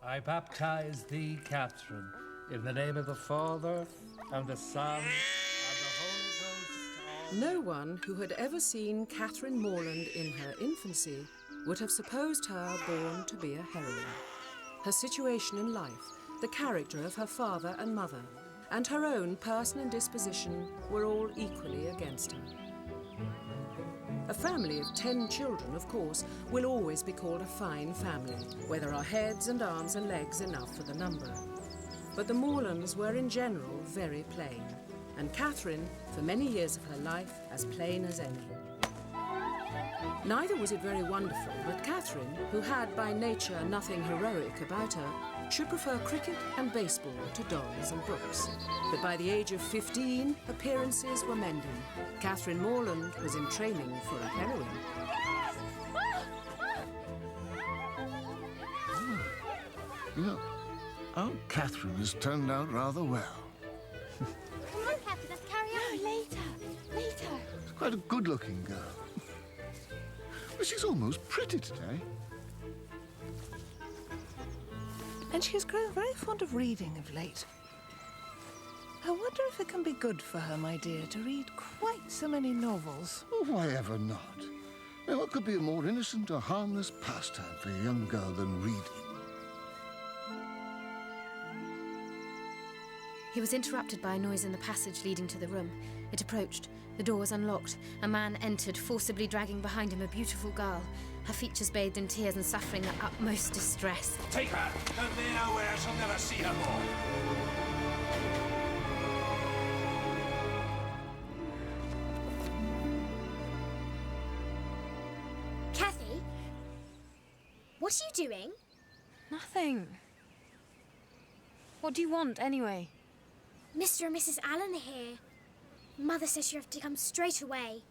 I baptize thee, Catherine, in the name of the Father, and the Son, and the Holy Ghost. No one who had ever seen Catherine Morland in her infancy would have supposed her born to be a heroine. Her situation in life, the character of her father and mother, and her own person and disposition were all equally against her. A family of 10 children, of course, will always be called a fine family, where there are heads and arms and legs enough for the number. But the Morlands were in general very plain, and Catherine, for many years of her life, as plain as any. Neither was it very wonderful that Catherine, who had by nature nothing heroic about her, should prefer cricket and baseball to dolls and books. But by the age of 15, appearances were mending. Catherine Morland was in training for a heroine. You know, Aunt Catherine has turned out rather well. Come on, Catherine, let's carry on. No, later. She's quite a good-looking girl. But she's almost pretty today. And she has grown very fond of reading of late. I wonder if it can be good for her, my dear, to read quite so many novels. Oh, why ever not? Now, what could be a more innocent or harmless pastime for a young girl than reading? He was interrupted by a noise in the passage leading to the room. It approached. The door was unlocked. A man entered, forcibly dragging behind him a beautiful girl, her features bathed in tears and suffering the utmost distress. Take her! Convey her where I shall never see her more. Cathy? What are you doing? Nothing. What do you want, anyway? Mr. and Mrs. Allen are here. Mother says you have to come straight away.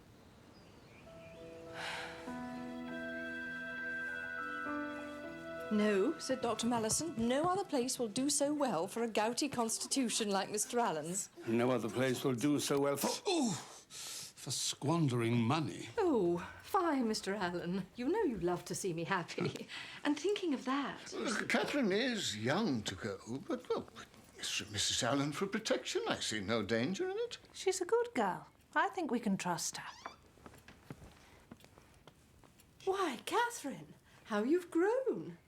No, said Dr. Mallison. No other place will do so well for a gouty constitution like Mr. Allen's. No other place will do so well for squandering money. Oh, fine, Mr. Allen. You know you love to see me happy. And thinking of that... Look, Catherine is young to go, but, well, Mr. and Mrs. Allen for protection. I see no danger in it. She's a good girl. I think we can trust her. Why, Catherine, how you've grown.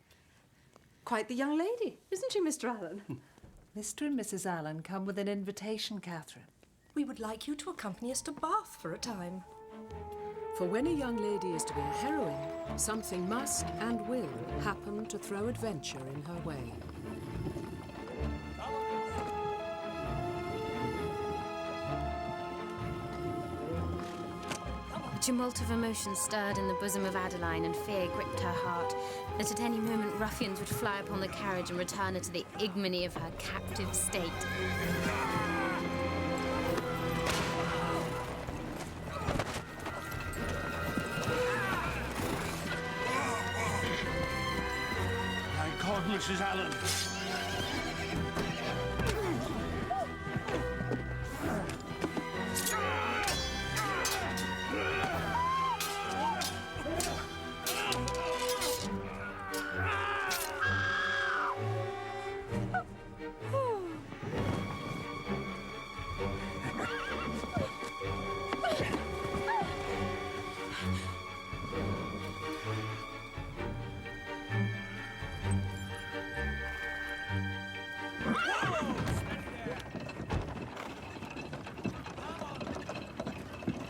Quite the young lady, isn't she, Mr. Allen? Mr. and Mrs. Allen come with an invitation, Catherine. We would like you to accompany us to Bath for a time. For when a young lady is to be a heroine, something must and will happen to throw adventure in her way. A tumult of emotion stirred in the bosom of Adeline, and fear gripped her heart that at any moment ruffians would fly upon the carriage and return her to the ignominy of her captive state. My God, Mrs. Allen!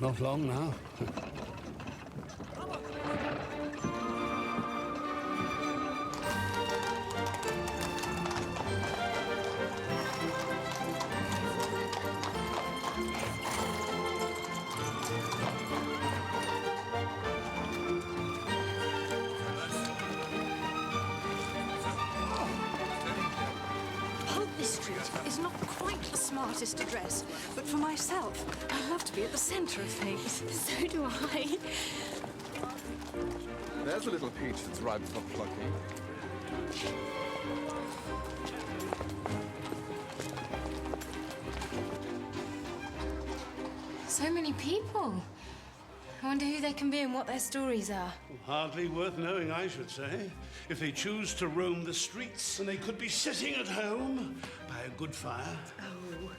Not long now. Street is not quite the smartest address, but for myself, I love to be at the centre of things. So do I. There's a little peach that's ripe for plucking. So many people. I wonder who they can be and what their stories are. Hardly worth knowing, I should say. if they choose to roam the streets, and they could be sitting at home by a good fire. Oh,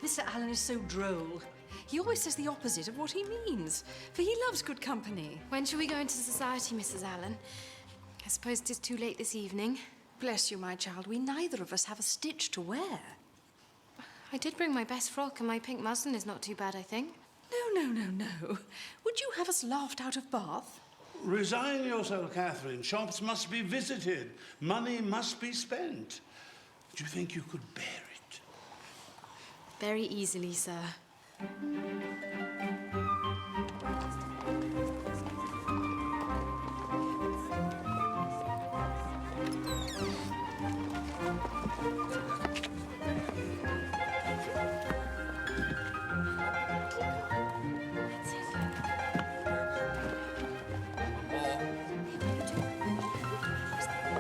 Mr. Allen is so droll. He always says the opposite of what he means, for he loves good company. When shall we go into society, Mrs. Allen? I suppose it is too late this evening. Bless you, my child. We neither of us have a stitch to wear. I did bring my best frock, and my pink muslin is not too bad, I think. No. Would you have us laughed out of Bath? Resign yourself, Catherine. Shops must be visited. Money must be spent. Do you think you could bear it? Very easily, sir.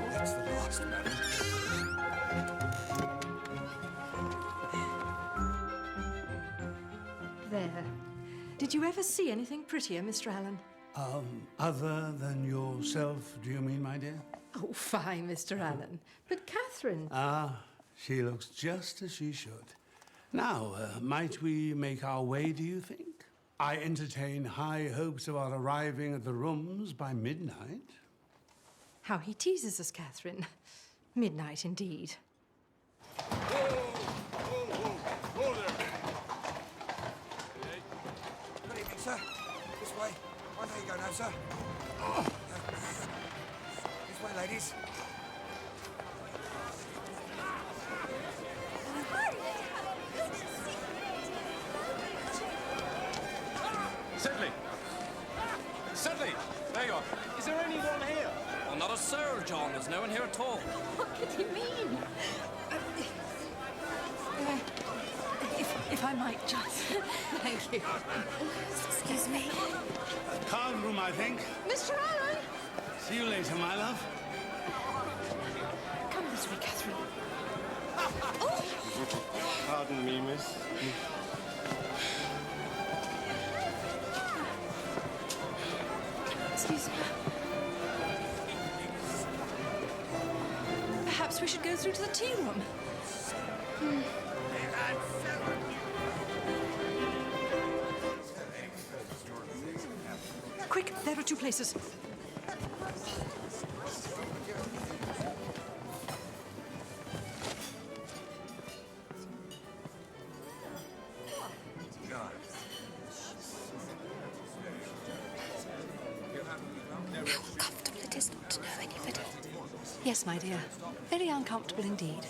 That's the last, madam. There. Did you ever see anything prettier, Mr. Allen? Other than yourself, do you mean, my dear? Oh, fine, Mr. Allen. But Catherine... Ah, she looks just as she should. Now, might we make our way, do you think? I entertain high hopes about arriving at the rooms by midnight. How he teases us, Catherine. Midnight, indeed. Whoa there. Good evening, sir. This way. There you go now, sir. This way, ladies. Sedley! There you are. Is there anyone here? Well, not a soul, John. There's no one here at all. What could he mean? If I might, John. Thank you. Excuse me. Card room, I think. Mr. Allen! See you later, my love. Come this way, Catherine. Pardon me, miss. Excuse me. Perhaps we should go through to the tea room. Quick, there are two places. How uncomfortable it is not to know anybody. Yes, my dear. Very uncomfortable indeed.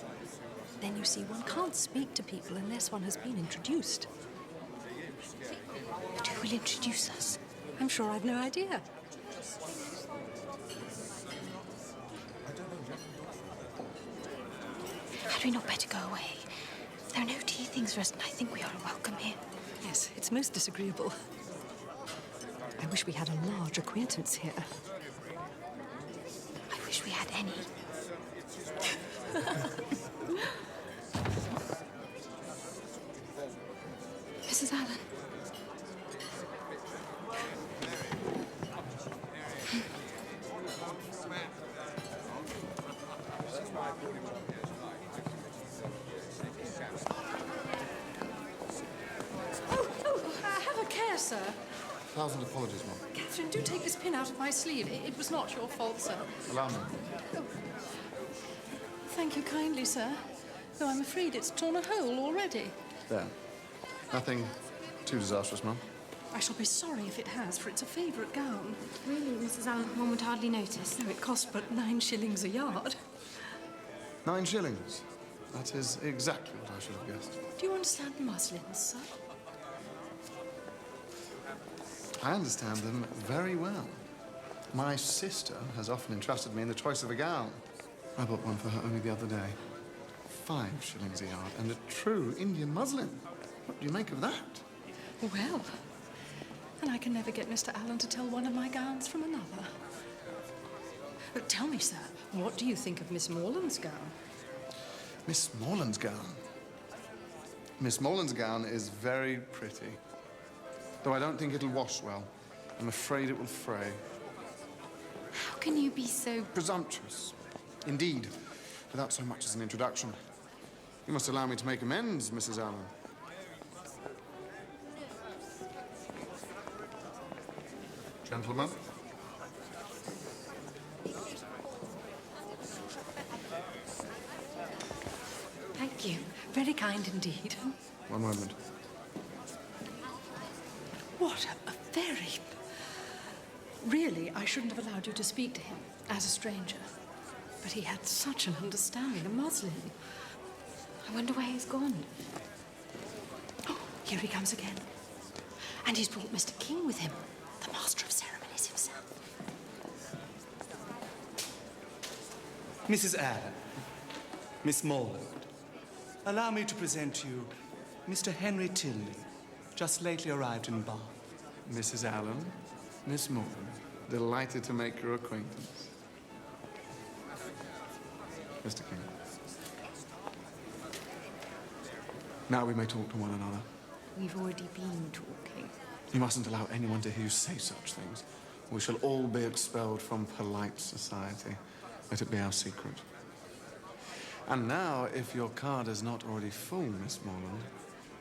Then you see, one can't speak to people unless one has been introduced. But who will introduce us? I'm sure I've no idea. Had we not better go away? There are no tea things for us, and I think we are welcome here. Yes, it's most disagreeable. I wish we had a large acquaintance here. I wish we had any. Mrs. Allen. Have a care, sir. 1,000 apologies, Mum. Catherine, do take this pin out of my sleeve. It was not your fault, sir. Allow me. Oh. Thank you kindly, sir. Though I'm afraid it's torn a hole already. There. Nothing too disastrous, Mum. I shall be sorry if it has, for it's a favourite gown. Really, Mrs. Allen, one would hardly notice. No, it cost but 9 shillings a yard. 9 shillings. That is exactly what I should have guessed. Do you understand muslins, sir? I understand them very well. My sister has often entrusted me in the choice of a gown. I bought one for her only the other day. 5 shillings a yard, and a true Indian muslin. What do you make of that? Well, and I can never get Mr. Allen to tell one of my gowns from another. But tell me, sir, what do you think of Miss Morland's gown? Miss Morland's gown? Miss Morland's gown is very pretty. Though I don't think it'll wash well. I'm afraid it will fray. How can you be so... Presumptuous. Indeed, without so much as an introduction. You must allow me to make amends, Mrs. Allen. Gentlemen. Thank you. Very kind indeed. One moment. What a very... Really, I shouldn't have allowed you to speak to him as a stranger. But he had such an understanding, a Muslim. I wonder where he's gone. Oh, here he comes again. And he's brought Mr. King with him, the master of ceremonies himself. Mrs. Allen, Miss Morland, allow me to present to you Mr. Henry Tilney, just lately arrived in Bath. Mrs. Allen, Miss Morgan, delighted to make your acquaintance. Mr. King. Now we may talk to one another. We've already been talking. You mustn't allow anyone to hear you say such things. We shall all be expelled from polite society. Let it be our secret. And now, if your card is not already full, Miss Morland,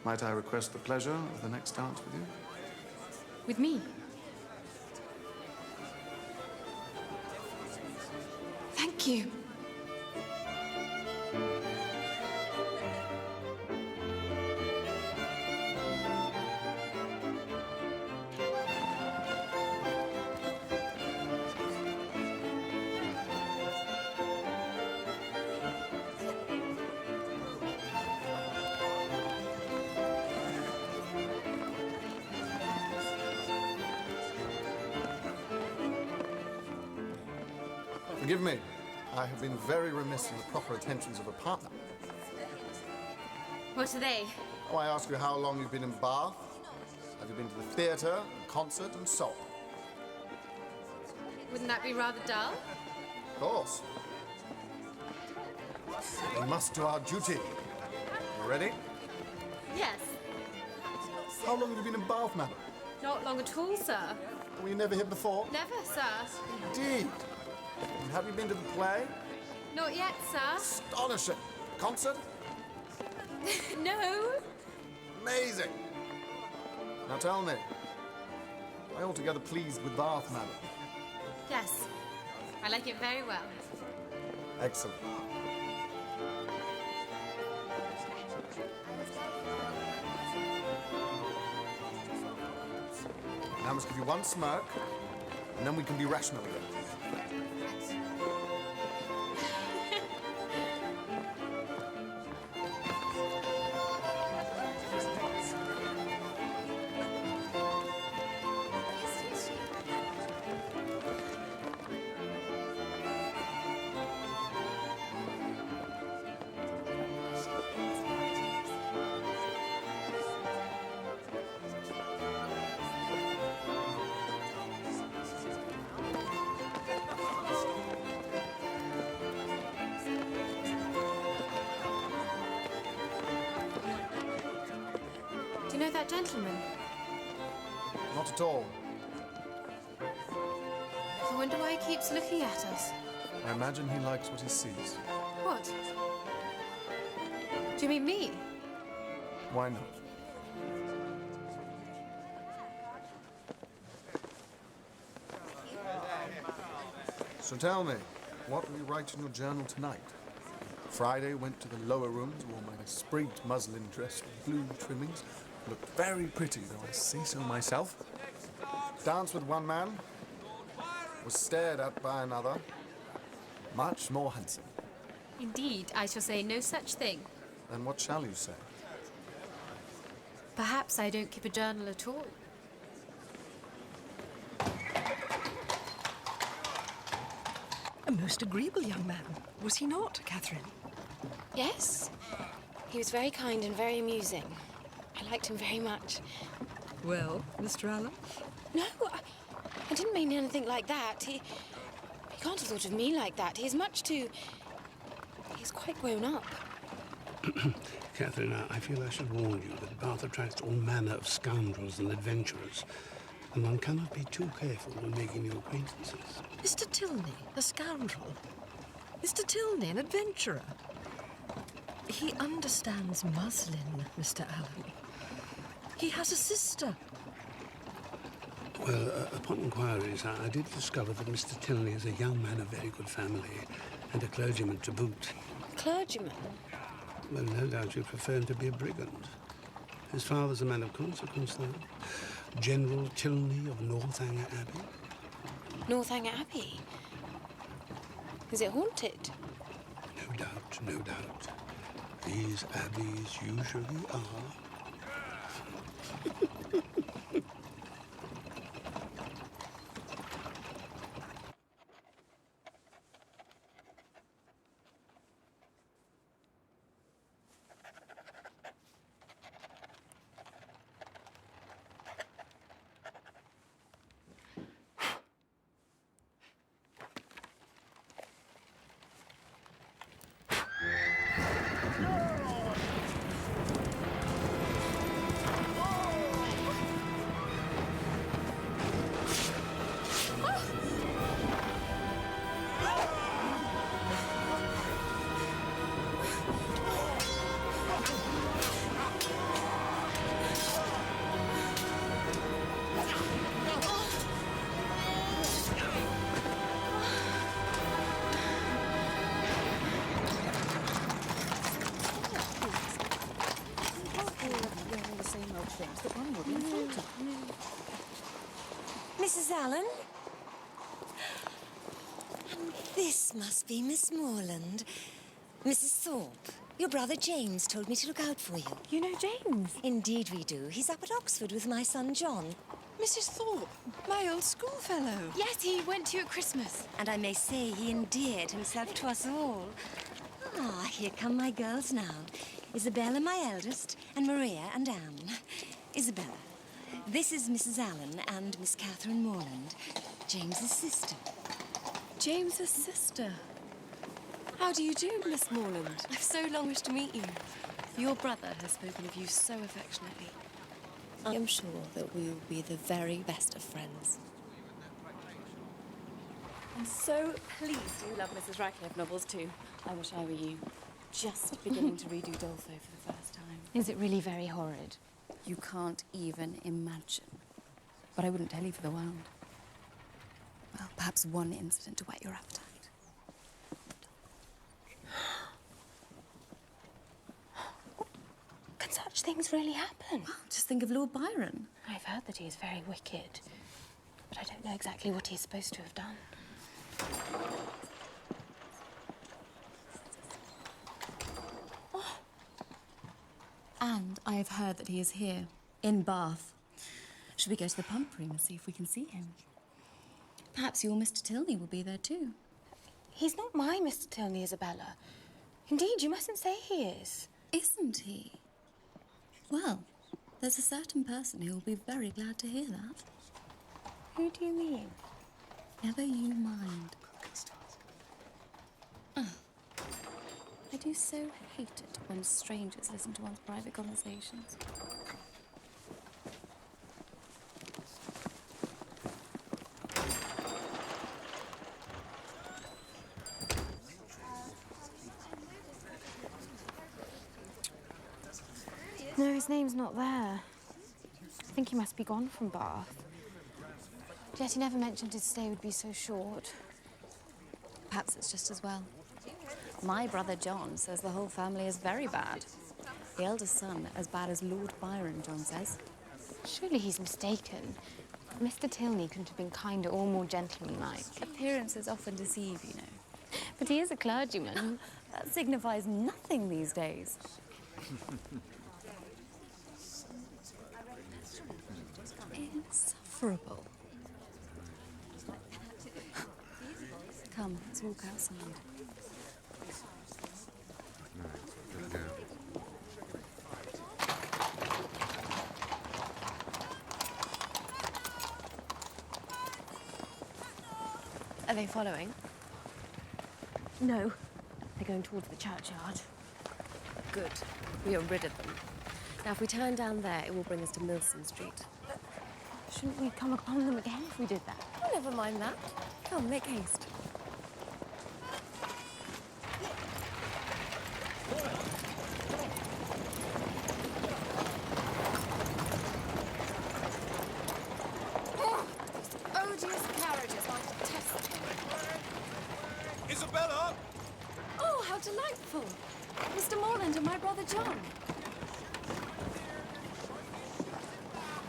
might I request the pleasure of the next dance with you? With me? Thank you. Forgive me. I have been very remiss in the proper attentions of a partner. What are they? Oh, I ask you how long you've been in Bath. Have you been to the theatre, concert, and so on? Wouldn't that be rather dull? Of course. We must do our duty. You ready? Yes. How long have you been in Bath, madam? Not long at all, sir. Were you never here before? Never, sir. Indeed. And have you been to the play? Not yet, sir. Astonishing. Concert? No. Amazing. Now tell me, am I altogether pleased with Bath, madam? Yes. I like it very well. Excellent. Now I must give you one smirk, and then we can be rational again. Do you know that gentleman? Not at all. I wonder why he keeps looking at us. I imagine he likes what he sees. What? Do you mean me? Why not? So tell me, what will you write in your journal tonight? Friday went to the lower rooms, wore my sprigged muslin dress with blue trimmings. Looked very pretty, though I say so myself. Danced with one man, was stared at by another. Much more handsome. Indeed, I shall say no such thing. Then what shall you say? Perhaps I don't keep a journal at all. A most agreeable young man, was he not, Catherine? Yes. He was very kind and very amusing. I liked him very much. Well, Mr. Allen? No, I didn't mean anything like that. He can't have thought of me like that. He's much too... He's quite grown up. Catherine, I feel I should warn you that Bath attracts all manner of scoundrels and adventurers. and one cannot be too careful when making new acquaintances. Mr. Tilney, a scoundrel. Mr. Tilney, an adventurer. He understands muslin, Mr. Allen. He has a sister. Well, upon inquiries, I did discover that Mr. Tilney is a young man of very good family and a clergyman to boot. Clergyman? Well, no doubt you prefer him to be a brigand. His father's a man of consequence, though. General Tilney of Northanger Abbey. Northanger Abbey? Is it haunted? No doubt, no doubt. These abbeys usually are. Mrs. Allen? And this must be Miss Morland. Mrs. Thorpe, your brother James told me to look out for you. You know James? Indeed we do. He's up at Oxford with my son John. Mrs. Thorpe, my old schoolfellow. Yes, he went to you at Christmas. And I may say he endeared himself to us all. Ah, here come my girls now. Isabella, my eldest, and Maria and Anne. Isabella, this is Mrs. Allen and Miss Catherine Morland, James's sister. James's sister. How do you do, Miss Morland? I've so long wished to meet you. Your brother has spoken of you so affectionately. I am sure that we will be the very best of friends. I'm so pleased you love Mrs. Radcliffe novels too. I wish I were you. Just beginning to read Udolpho for the first time. Is it really very horrid? You can't even imagine. But I wouldn't tell you for the world. Well, perhaps one incident to whet your appetite. Can such things really happen? Well, just think of Lord Byron. I've heard that he is very wicked, but I don't know exactly what he's supposed to have done. And I have heard that he is here, in Bath. Should we go to the pump room and see if we can see him? Perhaps your Mr. Tilney will be there too. He's not my Mr. Tilney, Isabella. Indeed, you mustn't say he is. Isn't he? Well, there's a certain person who will be very glad to hear that. Who do you mean? Never you mind. Oh. I do so hate it when strangers listen to one's private conversations. No, his name's not there. I think he must be gone from Bath. Yet he never mentioned his stay would be so short. Perhaps it's just as well. My brother John says the whole family is very bad. The eldest son, as bad as Lord Byron, John says. Surely he's mistaken. Mr. Tilney couldn't have been kinder or more gentlemanlike. Appearances often deceive, you know. But he is a clergyman. That signifies nothing these days. Insufferable. Come, let's walk outside. Are they following? No. They're going towards the churchyard. Good. We are rid of them. Now, if we turn down there, it will bring us to Milson Street. Shouldn't we come upon them again if we did that? Oh, never mind that. Come, make haste. Odious carriages, I detest them. Isabella! Oh, how delightful! Mr. Morland and my brother John.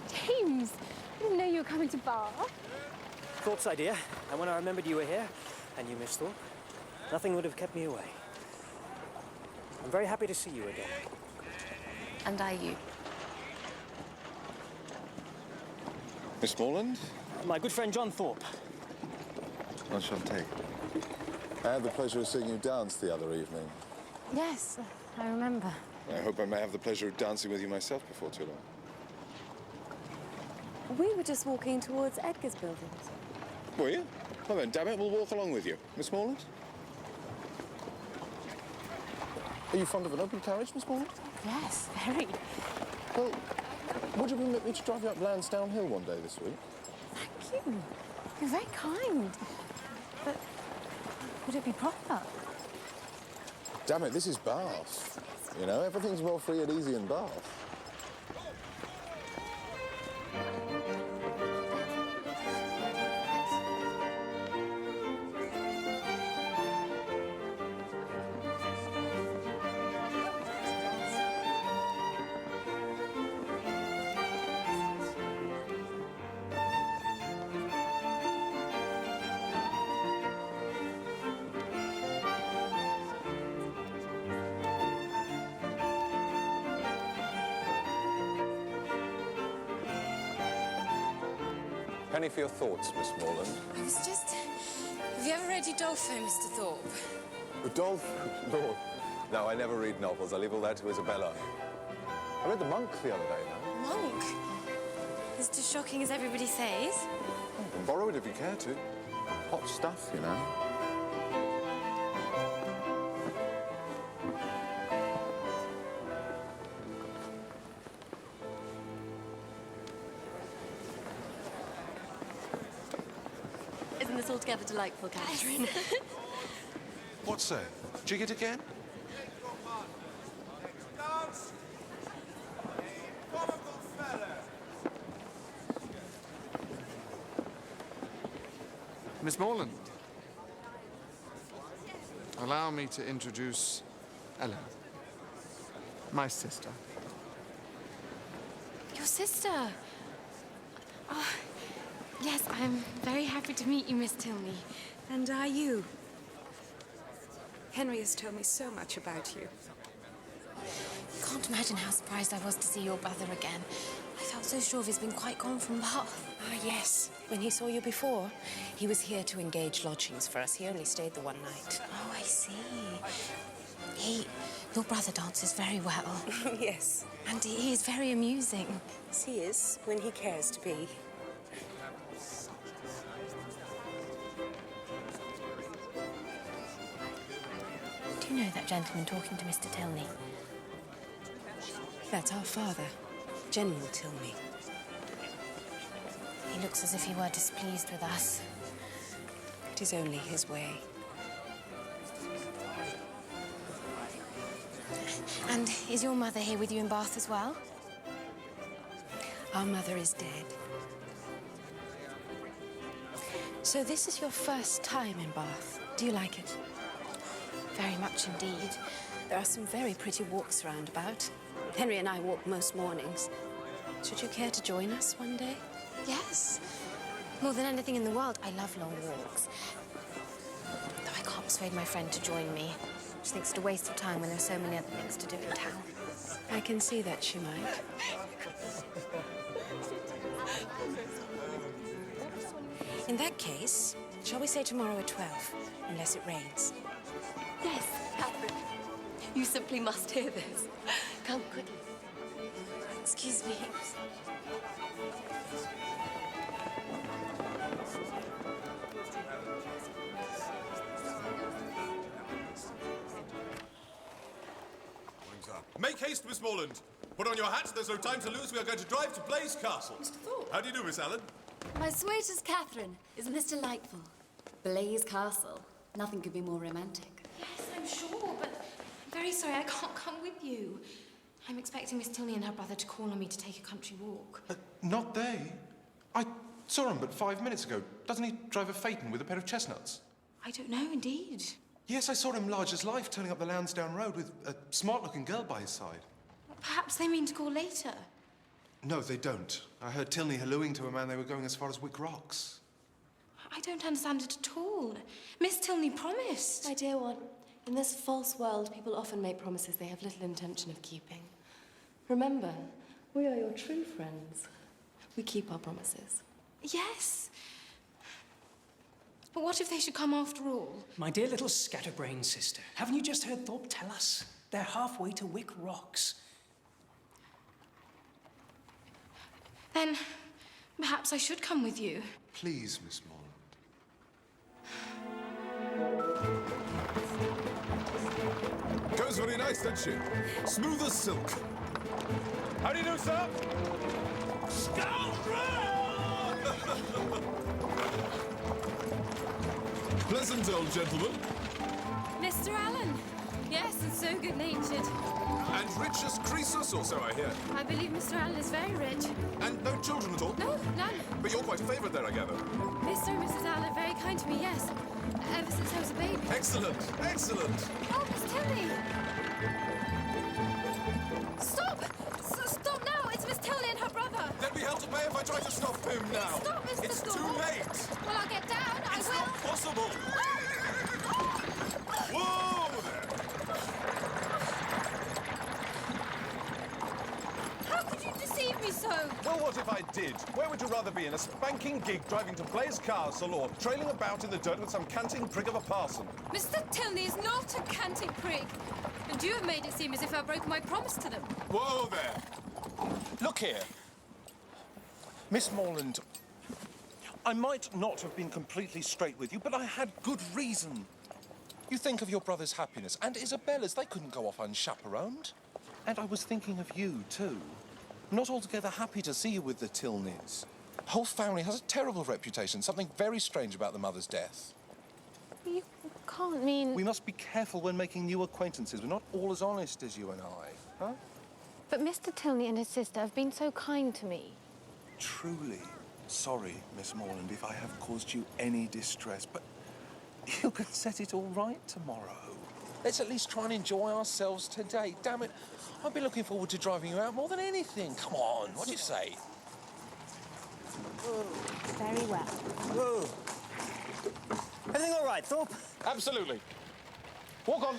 James, I didn't know you were coming to Bath. Thorpe's idea, and when I remembered you were here, and you, Miss Thorpe, nothing would have kept me away. I'm very happy to see you again. And I you. Miss Morland? My good friend John Thorpe. Enchanté. I had the pleasure of seeing you dance the other evening. Yes, I remember. I hope I may have the pleasure of dancing with you myself before too long. We were just walking towards Edgar's buildings. Were you? Well then, damn it, we'll walk along with you. Miss Morland? Are you fond of an open carriage, Miss Morland? Yes, very. Well, would you permit me to drive you up Lansdowne Hill one day this week? Thank you. You're very kind. But would it be proper? Damn it, this is Bath. You know, everything's more free and easy in Bath. Penny for your thoughts, Miss Morland. I was just... Have you ever read Udolpho, Mr. Thorpe? Adolphe? Lord. No, I never read novels. I leave all that to Isabella. I read The Monk the other day, now. Monk? Is it as shocking as everybody says? You can borrow it if you care to. Hot stuff, you know. Isn't this altogether delightful, Catherine? What's that? Jig it again? Miss Morland, allow me to introduce Ellen, my sister. Your sister? Oh, yes, I'm very happy to meet you, Miss Tilney. And are you? Henry has told me so much about you. Can't imagine how surprised I was to see your brother again. I felt so sure he's been quite gone from Bath. Ah, yes. When he saw you before, he was here to engage lodgings for us. He only stayed the one night. Oh, I see. Your brother dances very well. Yes. And he is very amusing. Yes, he is, when he cares to be. Do you know that gentleman talking to Mr. Tilney? That's our father, General Tilney. He looks as if he were displeased with us. It is only his way. And is your mother here with you in Bath as well? Our mother is dead. So this is your first time in Bath. Do you like it? Very much indeed. There are some very pretty walks round about. Henry and I walk most mornings. Should you care to join us one day? Yes. More than anything in the world, I love long walks. Though I can't persuade my friend to join me. She thinks it a waste of time when there are so many other things to do in town. I can see that she might. In that case, shall we say tomorrow at 12, unless it rains? Yes, Catherine. You simply must hear this. Come quickly. Excuse me. Make haste, Miss Morland. Put on your hat. There's no time to lose. We are going to drive to Blaze Castle. Mr. Thorpe. How do you do, Miss Allen? My sweetest Catherine, isn't this delightful? Blaze Castle. Nothing could be more romantic. Yes, I'm sure, but I'm very sorry I can't come with you. I'm expecting Miss Tilney and her brother to call on me to take a country walk. Not they. I saw him but 5 minutes ago. Doesn't he drive a phaeton with a pair of chestnuts? I don't know, indeed. Yes, I saw him large as life turning up the Lansdowne Road with a smart-looking girl by his side. Perhaps they mean to call later. No, they don't. I heard Tilney hallooing to a man they were going as far as Wick Rocks. I don't understand it at all. Miss Tilney promised. My dear one, in this false world, people often make promises they have little intention of keeping. Remember, we are your true friends. We keep our promises. Yes. But what if they should come after all? My dear little scatterbrain sister, haven't you just heard Thorpe tell us? They're halfway to Wick Rocks. Then perhaps I should come with you. Please, Miss Morland. Goes very nice, doesn't she? Smooth as silk. How do you do, sir? Pleasant old gentleman. Mr. Allen. Yes, and so good-natured. And rich as Croesus, or so I hear. I believe Mr. Allen is very rich. And no children at all? No, none. But you're quite a favourite there, I gather. Mr. and Mrs. Allen are very kind to me, yes. Ever since I was a baby. Excellent, excellent. Oh, Miss Tilney! Stop! Stop now! It's Miss Tilney and her brother. There'd be hell to pay if I try to stop him now. Stop, Mr. It's Thorpe. too late. Well, I'll get down. I It's will. not possible. Whoa there. How could you deceive me so? Well, what if I did? Where would you rather be, in a spanking gig driving to Blaze Castle or trailing about in the dirt with some canting prig of a parson? Mr. Tilney is not a canting prig. And you have made it seem as if I broke my promise to them. Whoa there. Look here. Miss Morland, I might not have been completely straight with you, but I had good reason. You think of your brother's happiness and Isabella's. They couldn't go off unchaperoned. And I was thinking of you, too. I'm not altogether happy to see you with the Tilneys. The whole family has a terrible reputation, something very strange about the mother's death. You can't mean... We must be careful when making new acquaintances. We're not all as honest as you and I, huh? But Mr. Tilney and his sister have been so kind to me. Truly sorry, Miss Morland, if I have caused you any distress, but you can set it all right tomorrow. Let's at least try and enjoy ourselves today. Damn it, I've been looking forward to driving you out more than anything. Come on, what do you say? Very well. Whoa. Everything all right, Thorpe? Absolutely. Walk on.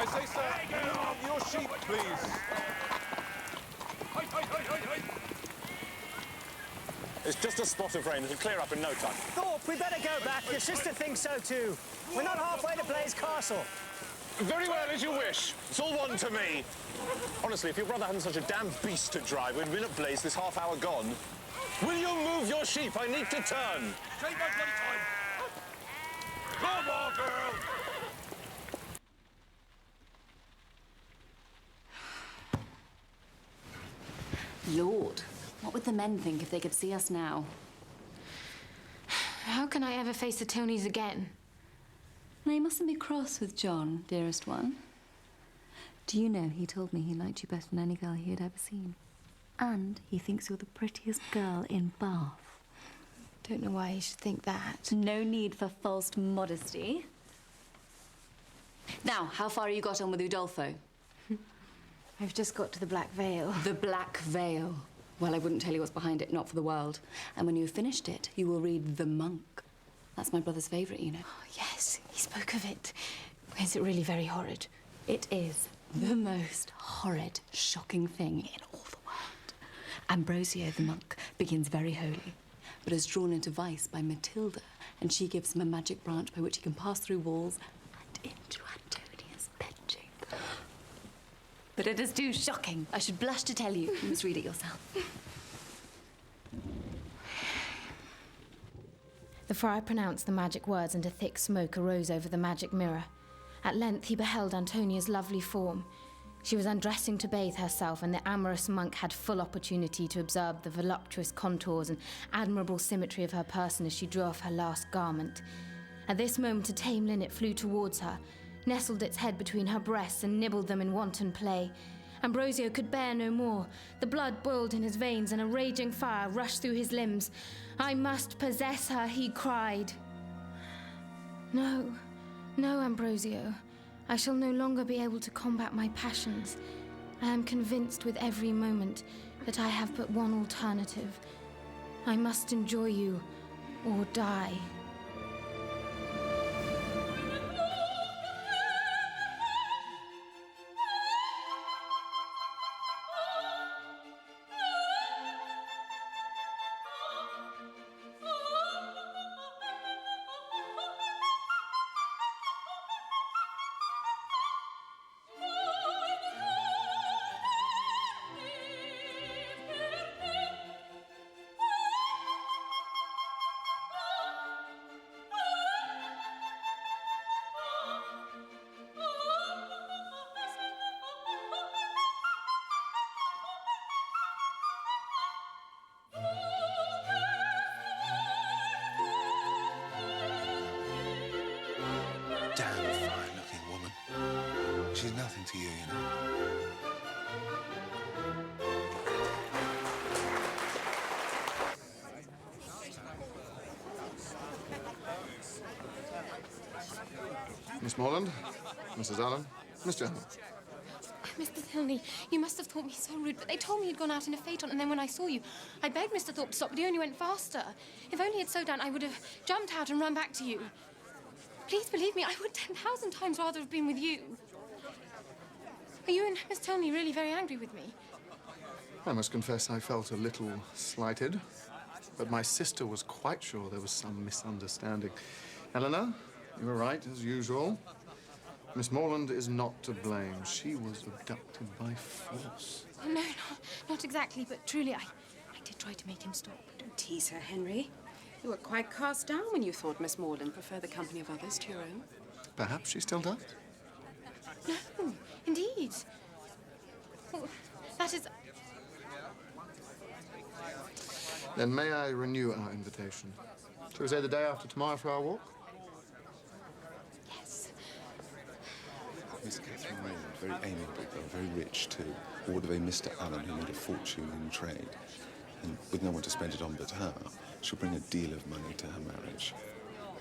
I say, sir, your sheep, please. It's just a spot of rain. It'll clear up in no time. Thorpe, we better go back. Your sister thinks so too. We're not halfway to Blaze Castle. Very well, as you wish. It's all one to me. Honestly, if your brother hadn't such a damn beast to drive, we'd been at Blaze this half hour gone. Will you move your sheep? I need to turn. Take my bloody time. Come on, girl. Lord, what would the men think if they could see us now? How can I ever face the Tilneys again? Now, you mustn't be cross with John, dearest one. Do you know he told me he liked you better than any girl he had ever seen? And he thinks you're the prettiest girl in Bath. Don't know why he should think that. No need for false modesty. Now, how far have you got on with Udolpho? I've just got to the Black Veil. The Black Veil. Well, I wouldn't tell you what's behind it, not for the world. And when you've finished it, you will read The Monk. That's my brother's favourite, you know. Oh, yes, he spoke of it. Is it really very horrid? It is the most horrid, shocking thing in all the world. Ambrosio, the monk, begins very holy, but is drawn into vice by Matilda, and she gives him a magic branch by which he can pass through walls and into Antonia's bedroom. But it is too shocking. I should blush to tell you. You must read it yourself. The friar pronounced the magic words, and a thick smoke arose over the magic mirror. At length he beheld Antonia's lovely form. She was undressing to bathe herself, and the amorous monk had full opportunity to observe the voluptuous contours and admirable symmetry of her person as she drew off her last garment. At this moment a tame linnet flew towards her, nestled its head between her breasts, and nibbled them in wanton play. Ambrosio could bear no more. The blood boiled in his veins, and a raging fire rushed through his limbs. "I must possess her," he cried. No, Ambrosio. I shall no longer be able to combat my passions. I am convinced with every moment that I have but one alternative. I must enjoy you or die. Damn fine-looking woman. She's nothing to you, you know. Miss Morland, Mrs. Allen, Mr. Allen. Mr. Tilney, you must have thought me so rude, but they told me you'd gone out in a phaeton, and then when I saw you, I begged Mr. Thorpe to stop, but he only went faster. If only he'd slowed down, I would have jumped out and run back to you. Please believe me, I would 10,000 times rather have been with you. Are you and Miss Tilney really very angry with me? I must confess I felt a little slighted, but my sister was quite sure there was some misunderstanding. Eleanor, you were right, as usual. Miss Morland is not to blame. She was abducted by force. Oh, no, not exactly, but truly, I did try to make him stop. Don't tease her, Henry. You were quite cast down when you thought Miss Morland preferred the company of others to your own. Perhaps she still does. No, indeed. Well, that is... Then may I renew our invitation? Shall we say the day after tomorrow for our walk? Yes. Miss Catherine Raymond, very amiable girl, very rich too. Ward of a Mr. Allen who made a fortune in trade. And with no one to spend it on but her, she'll bring a deal of money to her marriage.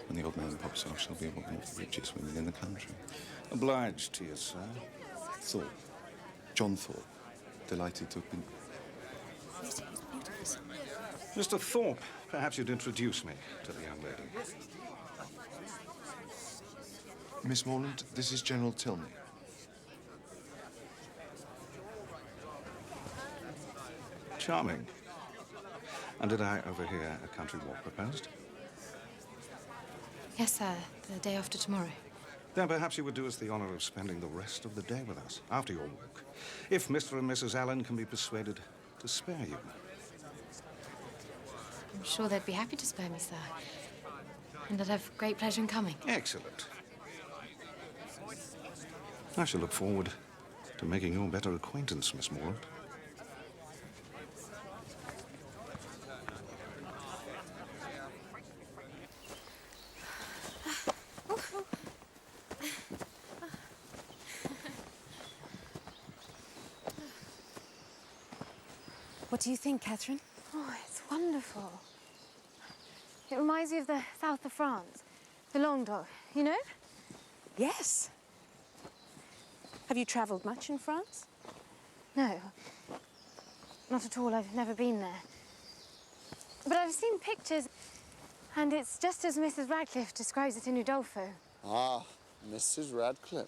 When the old man pops off, she'll be one of the richest women in the country. Obliged to you, sir. Thorpe. John Thorpe. Delighted to have been... Mr. Thorpe, perhaps you'd introduce me to the young lady. Miss Morland, this is General Tilney. Charming. And did I overhear a country walk proposed? Yes, sir. The day after tomorrow. Then perhaps you would do us the honor of spending the rest of the day with us after your walk, if Mr. and Mrs. Allen can be persuaded to spare you. I'm sure they'd be happy to spare me, sir. And I'd have great pleasure in coming. Excellent. I shall look forward to making your better acquaintance, Miss Morland. What do you think, Catherine? Oh, it's wonderful. It reminds me of the south of France, the Languedoc, you know? Yes. Have you travelled much in France? No, not at all. I've never been there. But I've seen pictures, and it's just as Mrs. Radcliffe describes it in Udolpho. Ah, Mrs. Radcliffe.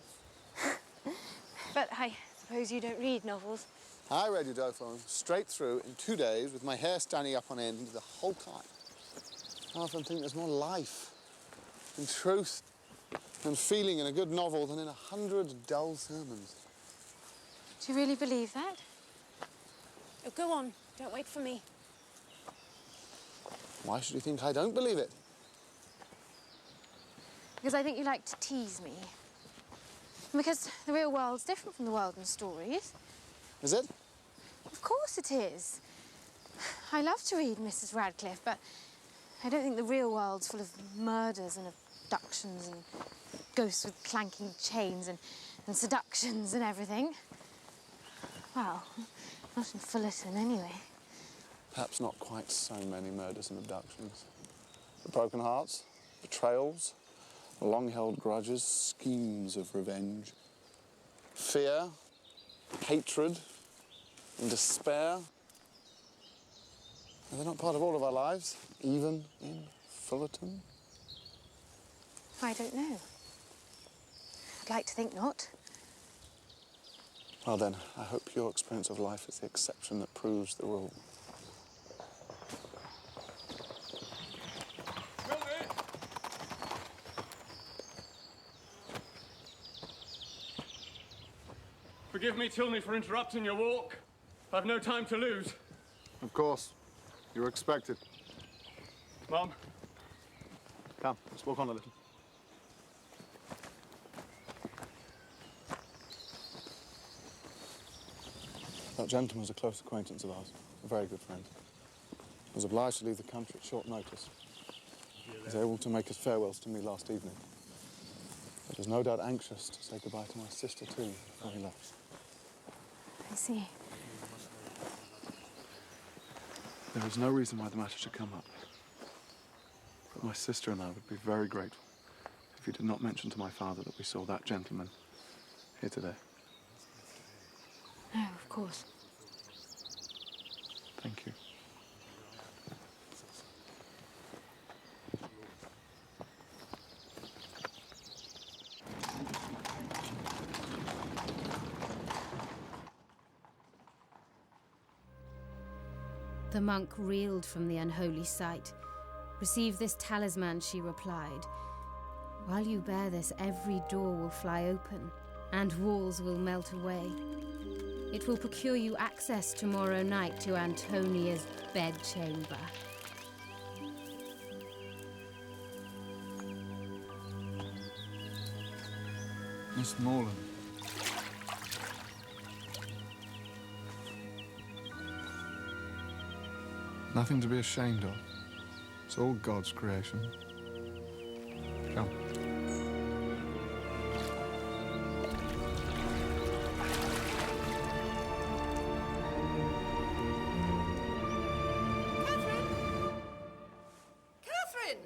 But I suppose you don't read novels. I read Udolpho straight through in 2 days with my hair standing up on end the whole time. I often think there's more life and truth and feeling in a good novel than in 100 dull sermons. Do you really believe that? Oh, go on. Don't wait for me. Why should you think I don't believe it? Because I think you like to tease me. And because the real world's different from the world in stories. Is it? Of course it is. I love to read Mrs. Radcliffe, but I don't think the real world's full of murders and abductions and ghosts with clanking chains and seductions and everything. Well, not in Fullerton, anyway. Perhaps not quite so many murders and abductions. But broken hearts, betrayals, long-held grudges, schemes of revenge, fear, hatred, and despair. Are they not part of all of our lives, even in Fullerton? I don't know. I'd like to think not. Well then, I hope your experience of life is the exception that proves the rule. Forgive me, Tilney, for interrupting your walk. I've no time to lose. Of course. You're expected. Mum. Come, let's walk on a little. That gentleman was a close acquaintance of ours, a very good friend. I was obliged to leave the country at short notice. He was able to make his farewells to me last evening. But was no doubt anxious to say goodbye to my sister, too, before he left. I see. There is no reason why the matter should come up. But my sister and I would be very grateful if you did not mention to my father that we saw that gentleman here today. No, of course. Thank you. The monk reeled from the unholy sight. "Receive this talisman," she replied. "While you bear this, every door will fly open, and walls will melt away. It will procure you access tomorrow night to Antonia's bedchamber." Miss Morland. Nothing to be ashamed of. It's all God's creation. Come. Catherine!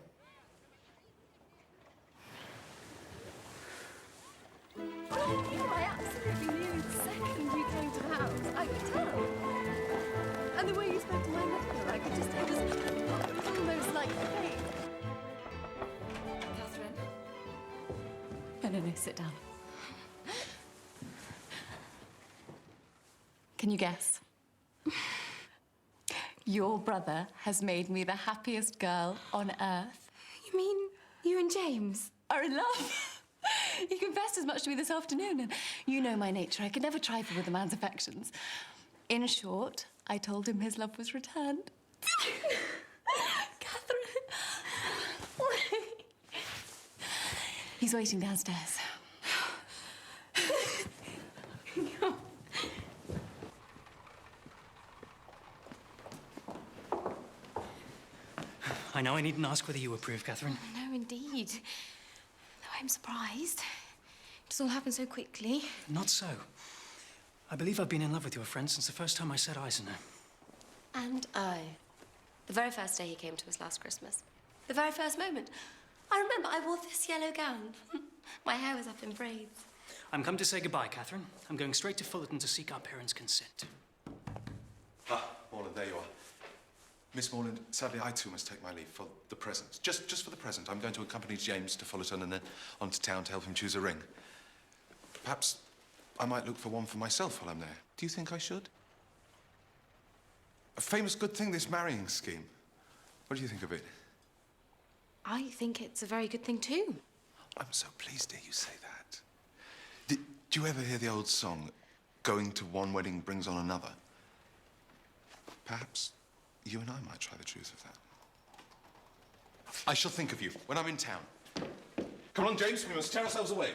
Oh, I absolutely knew the second you came to the house. I could tell. And the way you spoke to my mother, I could just... It was almost like fate. Catherine? No, sit down. Can you guess? Your brother has made me the happiest girl on earth. You mean you and James are in love? He confessed as much to me this afternoon, and you know my nature. I could never trifle with a man's affections. In short, I told him his love was returned. Catherine. He's waiting downstairs. I know I needn't ask whether you approve, Catherine. No, indeed. Though I'm surprised. It just all happened so quickly. Not so. I believe I've been in love with your friend since the first time I set eyes on her. And I. The very first day he came to us last Christmas. The very first moment. I remember I wore this yellow gown. My hair was up in braids. I'm come to say goodbye, Catherine. I'm going straight to Fullerton to seek our parents' consent. Ah, Morland, there you are. Miss Morland, sadly, I too must take my leave for the present. Just for the present. I'm going to accompany James to Fullerton and then on to town to help him choose a ring. Perhaps I might look for one for myself while I'm there. Do you think I should? A famous good thing, this marrying scheme. What do you think of it? I think it's a very good thing, too. I'm so pleased to hear you say that. Do you ever hear the old song, going to one wedding brings on another. Perhaps you and I might try the truth of that. I shall think of you when I'm in town. Come on, James, we must tear ourselves away.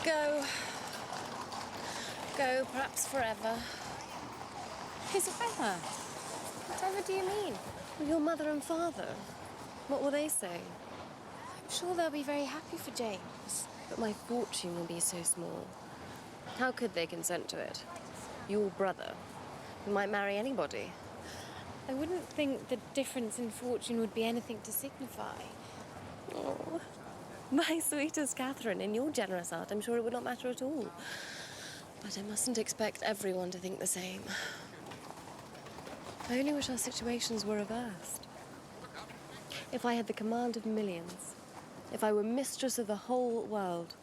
Go. Go, perhaps forever. Isabella, whatever do you mean? Your mother and father, what will they say? I'm sure they'll be very happy for James. But my fortune will be so small. How could they consent to it? Your brother, who might marry anybody. I wouldn't think the difference in fortune would be anything to signify. Oh, my sweetest Catherine, in your generous heart, I'm sure it would not matter at all. But I mustn't expect everyone to think the same. I only wish our situations were reversed. If I had the command of millions, if I were mistress of the whole world,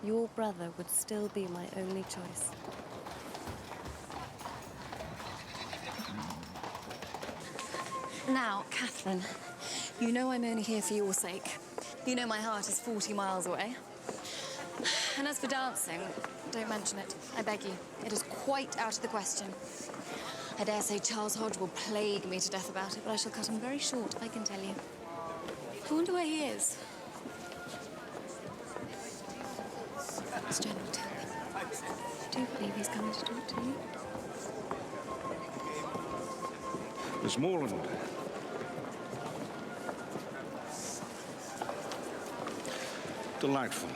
your brother would still be my only choice. Now, Catherine, you know I'm only here for your sake. You know my heart is 40 miles away. And as for dancing, don't mention it. I beg you. It is quite out of the question. I dare say Charles Hodge will plague me to death about it, but I shall cut him very short, I can tell you. I wonder where he is. Miss General, tell me. Do you believe he's coming to talk to you? Miss Morland. Delightful.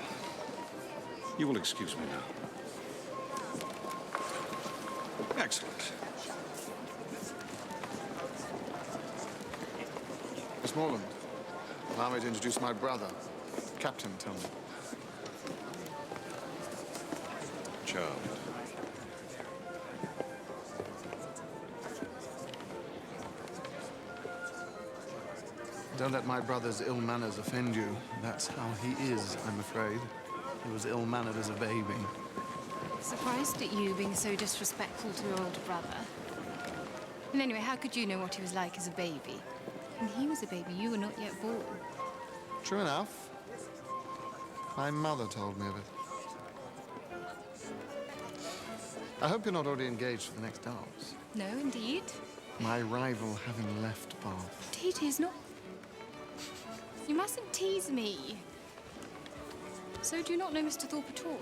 You will excuse me now. Excellent. Miss Morland, allow me to introduce my brother, Captain Tilney. Charmed. Don't let my brother's ill manners offend you. That's how he is, I'm afraid. He was ill-mannered as a baby. Surprised at you being so disrespectful to your older brother. And anyway, how could you know what he was like as a baby? When he was a baby, you were not yet born. True enough. My mother told me of it. I hope you're not already engaged for the next dance. No, indeed. My rival having left Bath. Indeed, he is not. You mustn't tease me. So do you not know Mr. Thorpe at all?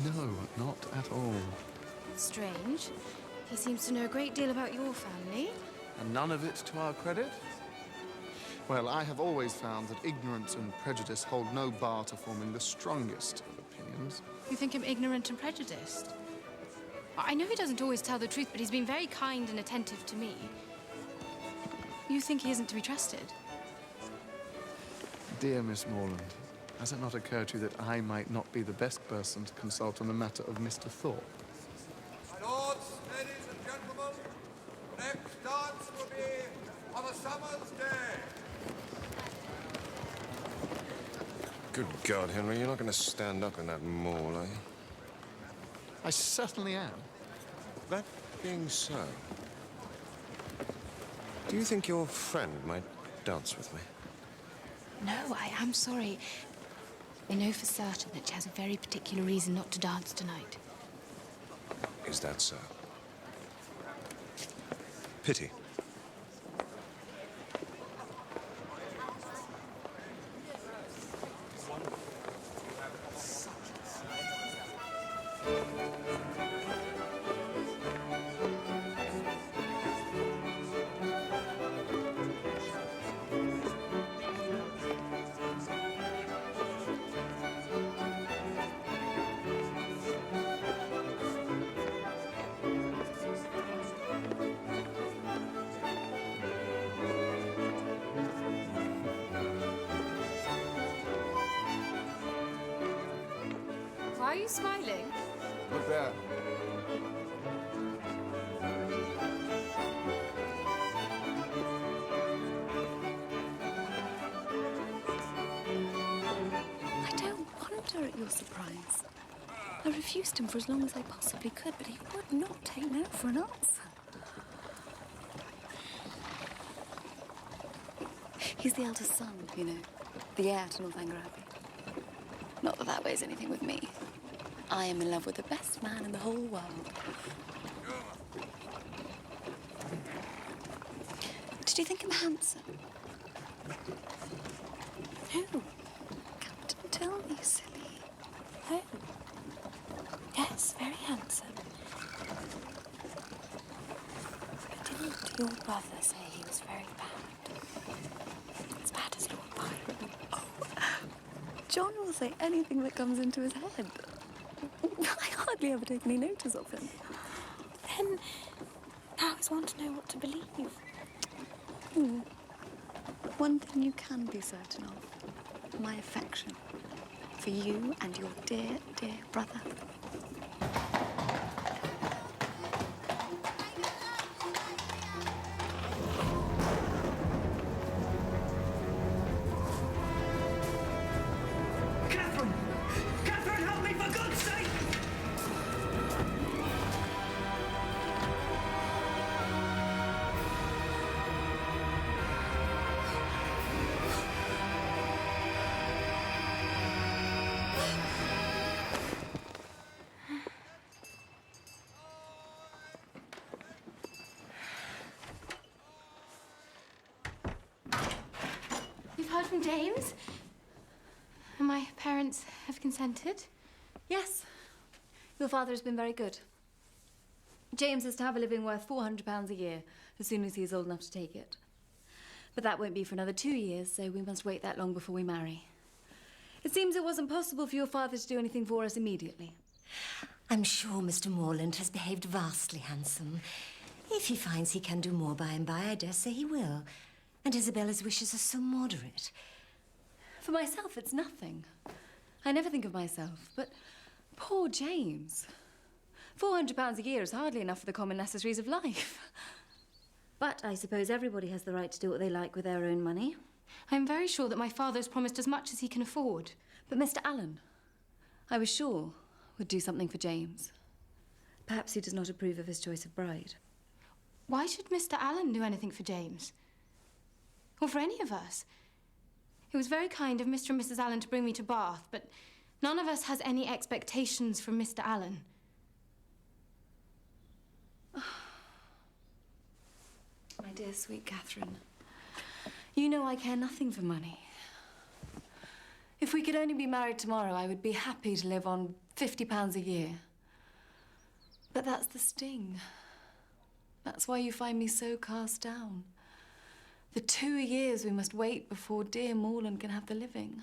No, not at all. Strange. He seems to know a great deal about your family. And none of it to our credit? Well, I have always found that ignorance and prejudice hold no bar to forming the strongest of opinions. You think him ignorant and prejudiced? I know he doesn't always tell the truth, but he's been very kind and attentive to me. You think he isn't to be trusted? Dear Miss Morland, has it not occurred to you that I might not be the best person to consult on the matter of Mr. Thorpe? My lords, ladies and gentlemen, the next dance will be on a summer's day. Good God, Henry, you're not going to stand up in that mall, are you? I certainly am. That being so, do you think your friend might dance with me? No, I am sorry. I know for certain that she has a very particular reason not to dance tonight. Is that so? Pity. Why are you smiling? Look there. I don't wonder at your surprise. I refused him for as long as I possibly could, but he would not take no for an answer. He's the eldest son, you know, the heir to Northanger Abbey. Not that that weighs anything with me. I am in love with the best man in the whole world. Did you think him handsome? No. Captain, tell me, silly. Oh. Yes, very handsome. But didn't your brother say he was very bad? As bad as Lord Byron? Oh, John will say anything that comes into his head. I hardly ever take any notice of him. Then I always want to know what to believe. One thing you can be certain of, my affection for you and your dear, dear brother. Catherine! Catherine, help me, for God's sake! You've heard from James? And my parents have consented? Yes. Your father has been very good. James is to have a living worth £400 a year as soon as he is old enough to take it. But that won't be for another 2 years, so we must wait that long before we marry. It seems it wasn't possible for your father to do anything for us immediately. I'm sure Mr. Morland has behaved vastly handsome. If he finds he can do more by and by, I dare say he will. And Isabella's wishes are so moderate. For myself, it's nothing. I never think of myself, but poor James. £400 a year is hardly enough for the common necessaries of life. But I suppose everybody has the right to do what they like with their own money. I'm very sure that my father has promised as much as he can afford. But Mr. Allen, I was sure, would do something for James. Perhaps he does not approve of his choice of bride. Why should Mr. Allen do anything for James? Or for any of us? It was very kind of Mr. and Mrs. Allen to bring me to Bath, but none of us has any expectations from Mr. Allen. My dear, sweet Catherine, you know I care nothing for money. If we could only be married tomorrow, I would be happy to live on £50 a year. But that's the sting. That's why you find me so cast down. The 2 years we must wait before dear Morland can have the living.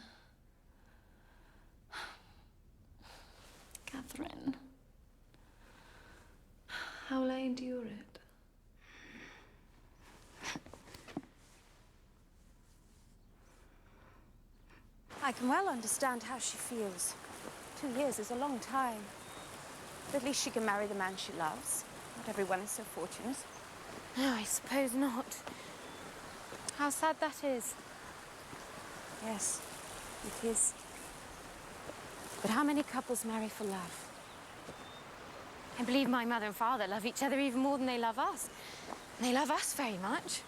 Catherine, how will I endure it? I can well understand how she feels. 2 years is a long time. But at least she can marry the man she loves. Not everyone is so fortunate. No, I suppose not. How sad that is. Yes, it is. But how many couples marry for love? I believe my mother and father love each other even more than they love us. And they love us very much.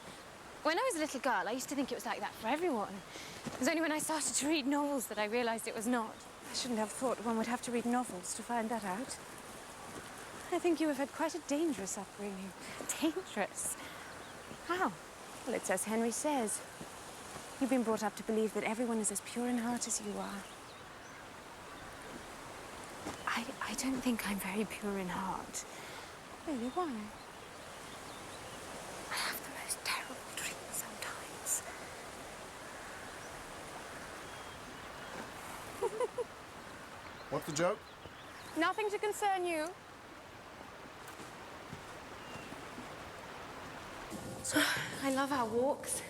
When I was a little girl, I used to think it was like that for everyone. It was only when I started to read novels that I realised it was not. I shouldn't have thought one would have to read novels to find that out. I think you have had quite a dangerous upbringing. Dangerous? How? Well, it's as Henry says. You've been brought up to believe that everyone is as pure in heart as you are. I don't think I'm very pure in heart. Really, why? I have the most terrible dreams sometimes. What's the joke? Nothing to concern you. I love our walks.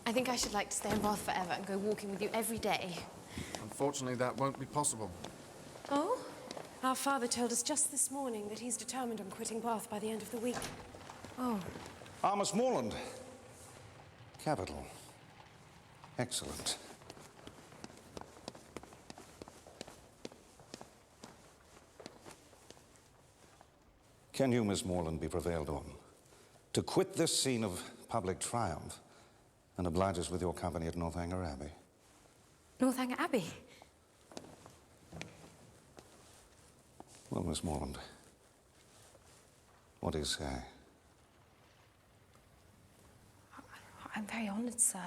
I think I should like to stay in Bath forever and go walking with you every day. Unfortunately, that won't be possible. Oh? Our father told us just this morning that he's determined on quitting Bath by the end of the week. Oh. Miss Morland. Capital. Excellent. Can you, Miss Morland, be prevailed on to quit this scene of public triumph and oblige us with your company at Northanger Abbey? Northanger Abbey? Well, Miss Morland, what do you say? I'm very honoured, sir.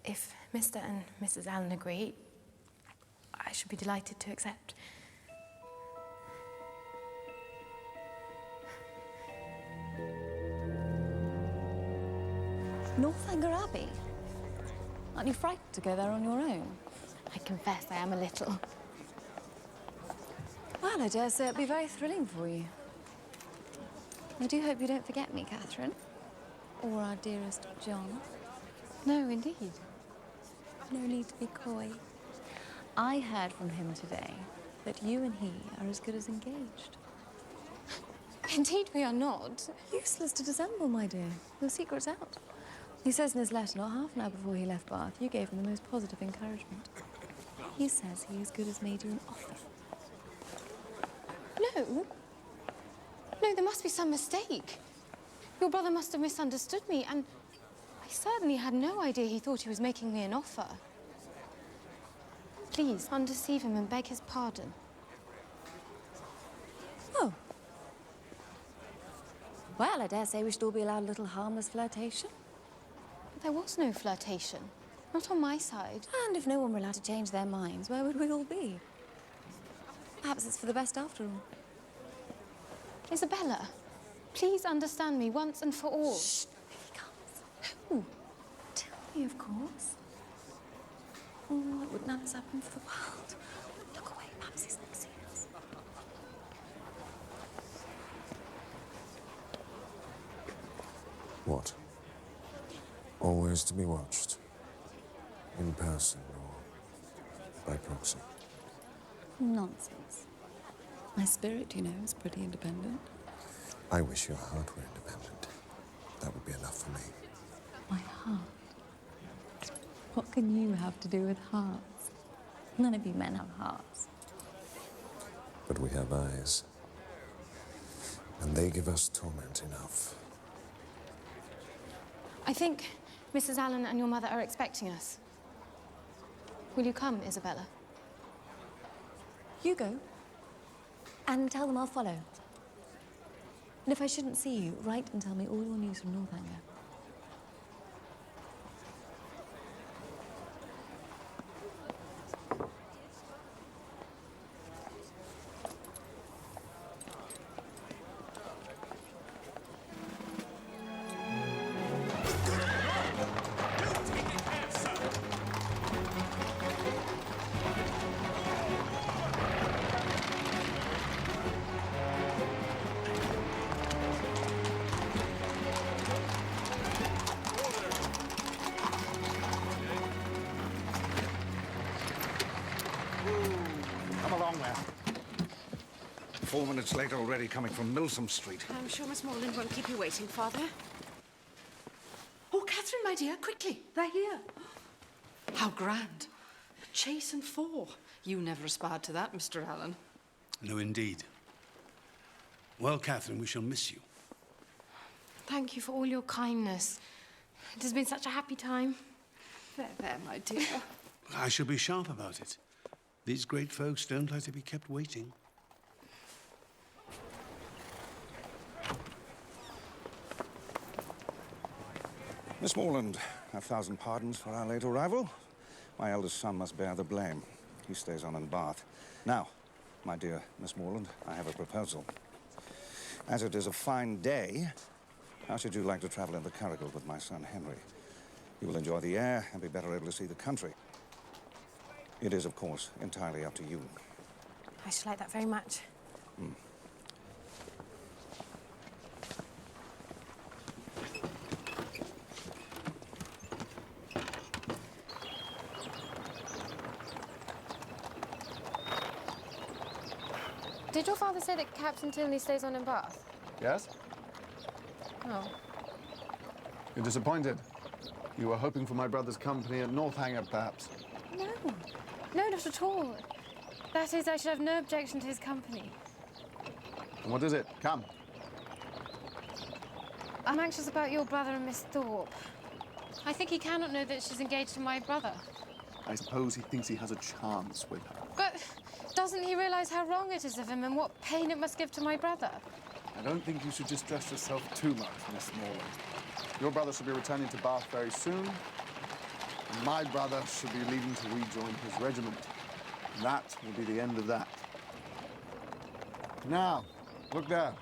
If Mr. and Mrs. Allen agree, I should be delighted to accept. Northanger Abbey? Aren't you frightened to go there on your own? I confess I am a little. Well, I dare say it'll be very thrilling for you. I do hope you don't forget me, Catherine. Or our dearest John. No, indeed. No need to be coy. I heard from him today that you and he are as good as engaged. Indeed we are not. Useless to dissemble, my dear. Your secret's out. He says in his letter, not half an hour before he left Bath, you gave him the most positive encouragement. He says he as good as made you an offer. No. No, there must be some mistake. Your brother must have misunderstood me, and I certainly had no idea he thought he was making me an offer. Please, undeceive him and beg his pardon. Oh. Well, I dare say we should all be allowed a little harmless flirtation. But there was no flirtation. Not on my side. And if no one were allowed to change their minds, where would we all be? Perhaps it's for the best after all. Isabella, please understand me once and for all. Shh, here he comes. Who? Tell me, of course. Oh, I wouldn't have this happen for the world. Look away, perhaps he's not serious. What? Always to be watched? In person or by proxy? Nonsense. My spirit, you know, is pretty independent. I wish your heart were independent. That would be enough for me. My heart? What can you have to do with hearts? None of you men have hearts. But we have eyes. And they give us torment enough. I think Mrs. Allen and your mother are expecting us. Will you come, Isabella? You go. And tell them I'll follow. And if I shouldn't see you, write and tell me all your news from Northanger. Come along there. 4 minutes late already, coming from Milsom Street. I'm sure Miss Morland won't keep you waiting, Father. Oh, Catherine, my dear, quickly. They're here. How grand. A chase and 4. You never aspired to that, Mr. Allen. No, indeed. Well, Catherine, we shall miss you. Thank you for all your kindness. It has been such a happy time. There, my dear. I shall be sharp about it. These great folks don't like to be kept waiting. Miss Morland, 1,000 pardons for our late arrival. My eldest son must bear the blame. He stays on in Bath. Now, my dear Miss Morland, I have a proposal. As it is a fine day, how should you like to travel in the curricle with my son Henry? You will enjoy the air and be better able to see the country. It is, of course, entirely up to you. I should like that very much. Did your father say that Captain Tilney stays on in Bath? Yes? Oh. You're disappointed? You were hoping for my brother's company at Northanger, perhaps? No. No, not at all. That is, I should have no objection to his company. And what is it? Come. I'm anxious about your brother and Miss Thorpe. I think he cannot know that she's engaged to my brother. I suppose he thinks he has a chance with her. But Doesn't he realise how wrong it is of him and what pain it must give to my brother? I don't think you should distress yourself too much, Miss Morland. Your brother should be returning to Bath very soon, and my brother should be leaving to rejoin his regiment. That will be the end of that. Now, look there.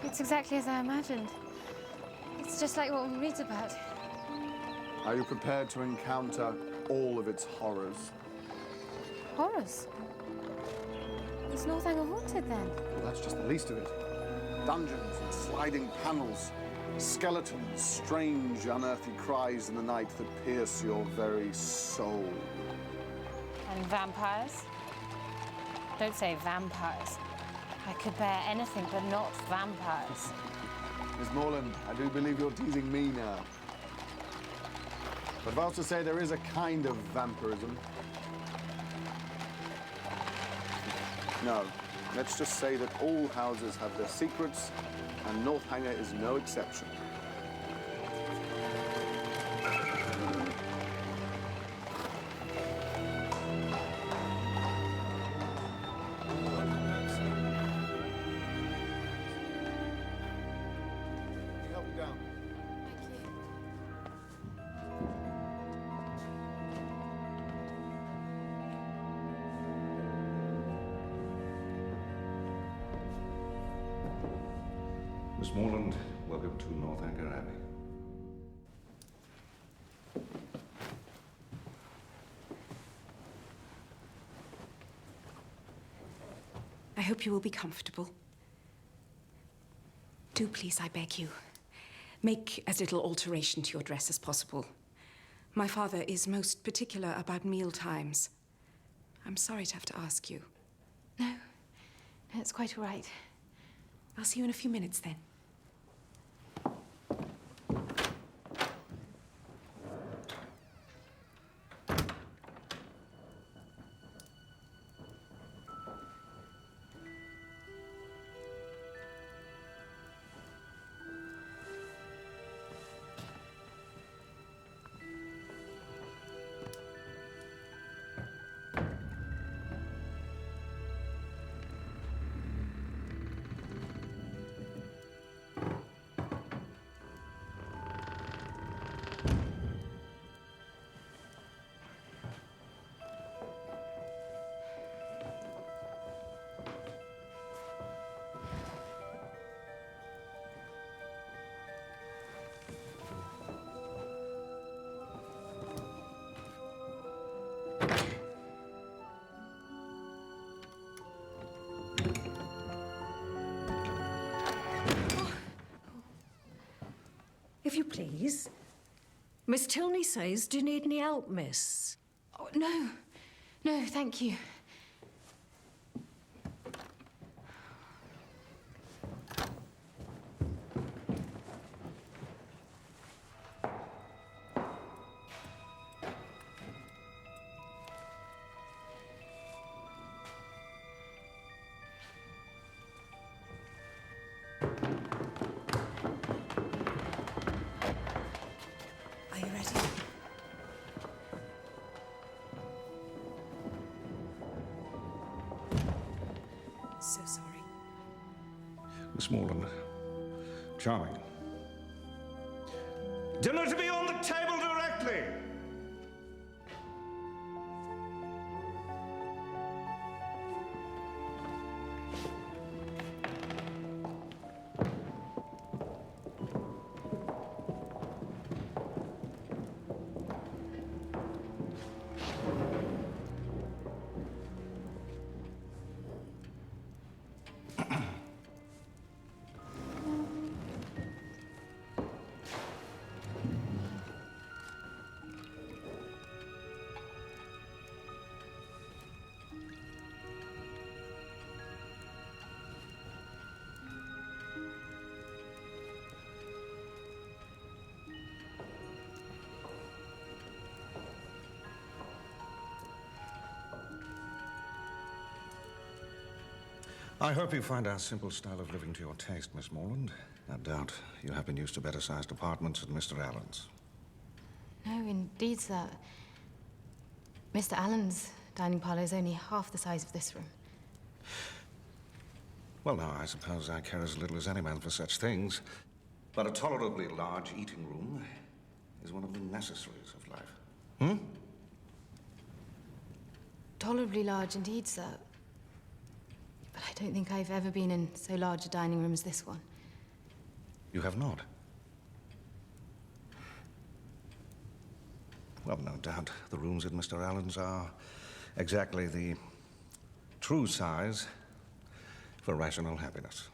It's exactly as I imagined. It's just like what one reads about. Are you prepared to encounter all of its horrors? Horrors? Is Northanger haunted, then? Well, that's just the least of it. Dungeons and sliding panels, skeletons, strange, unearthly cries in the night that pierce your very soul. And vampires? Don't say vampires. I could bear anything but not vampires. Miss Morland, I do believe you're teasing me now. But I was to say there is a kind of vampirism. No, let's just say that all houses have their secrets, and Northanger is no exception. Help me down. Miss Morland, welcome to Northanger Abbey. I hope you will be comfortable. Do please, I beg you, make as little alteration to your dress as possible. My father is most particular about meal times. I'm sorry to have to ask you. No, it's quite all right. I'll see you in a few minutes then. If you please. Miss Tilney says, do you need any help, miss? Oh, no. No, thank you. Are you ready? So sorry. Miss Morland, charming. Dinner to be on the table directly! I hope you find our simple style of living to your taste, Miss Morland. No doubt you have been used to better-sized apartments at Mr. Allen's. No, indeed, sir. Mr. Allen's dining parlour is only half the size of this room. Well, now, I suppose I care as little as any man for such things. But a tolerably large eating room is one of the necessaries of life. Hmm? Tolerably large indeed, sir. But I don't think I've ever been in so large a dining room as this one. You have not? Well, no doubt the rooms at Mr. Allen's are exactly the true size for rational happiness.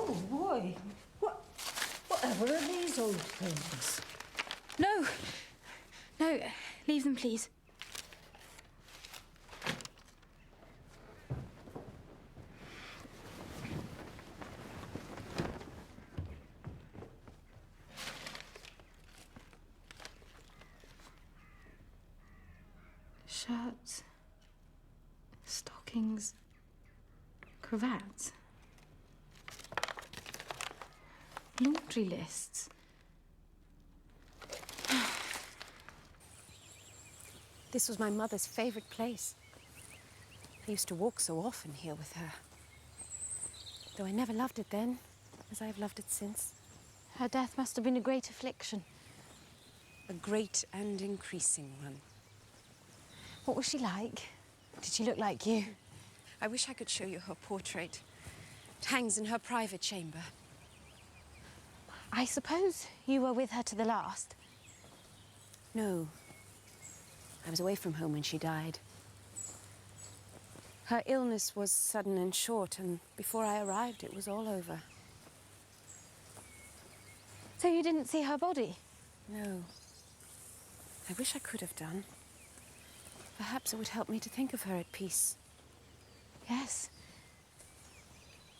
Oh, boy. Whatever are these old things? No. No, leave them, please. Shirts, stockings, cravats, laundry lists. This was my mother's favourite place. I used to walk so often here with her. Though I never loved it then, as I have loved it since. Her death must have been a great affliction. A great and increasing one. What was she like? Did she look like you? I wish I could show you her portrait. It hangs in her private chamber. I suppose you were with her to the last? No. I was away from home when she died. Her illness was sudden and short, and before I arrived, it was all over. So you didn't see her body? No. I wish I could have done. Perhaps it would help me to think of her at peace. Yes.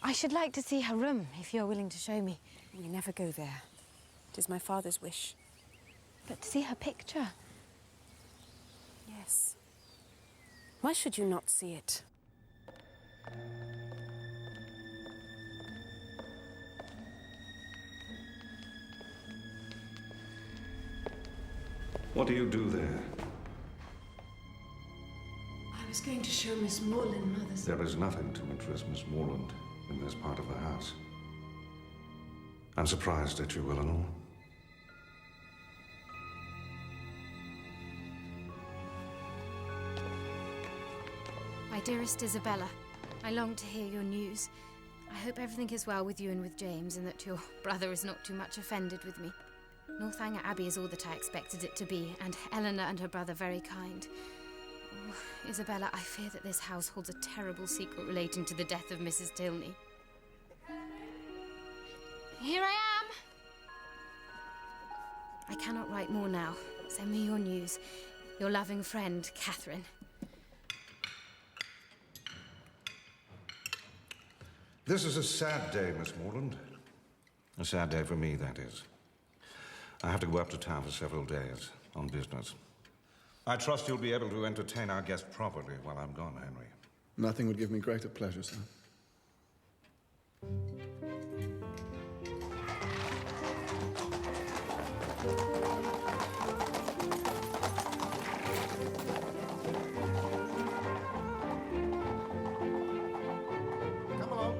I should like to see her room, if you're willing to show me. We never go there. It is my father's wish. But to see her picture? Yes. Why should you not see it? What do you do there? I was going to show Miss Moreland Mother's... There is nothing to interest Miss Moreland in this part of the house. I'm surprised at you, Eleanor. My dearest Isabella, I long to hear your news. I hope everything is well with you and with James, and that your brother is not too much offended with me. Northanger Abbey is all that I expected it to be, and Eleanor and her brother very kind. Oh, Isabella, I fear that this house holds a terrible secret relating to the death of Mrs. Tilney. Here I am! I cannot write more now. Send me your news. Your loving friend, Catherine. This is a sad day, Miss Morland. A sad day for me, that is. I have to go up to town for several days on business. I trust you'll be able to entertain our guest properly while I'm gone, Henry. Nothing would give me greater pleasure, sir. Come along.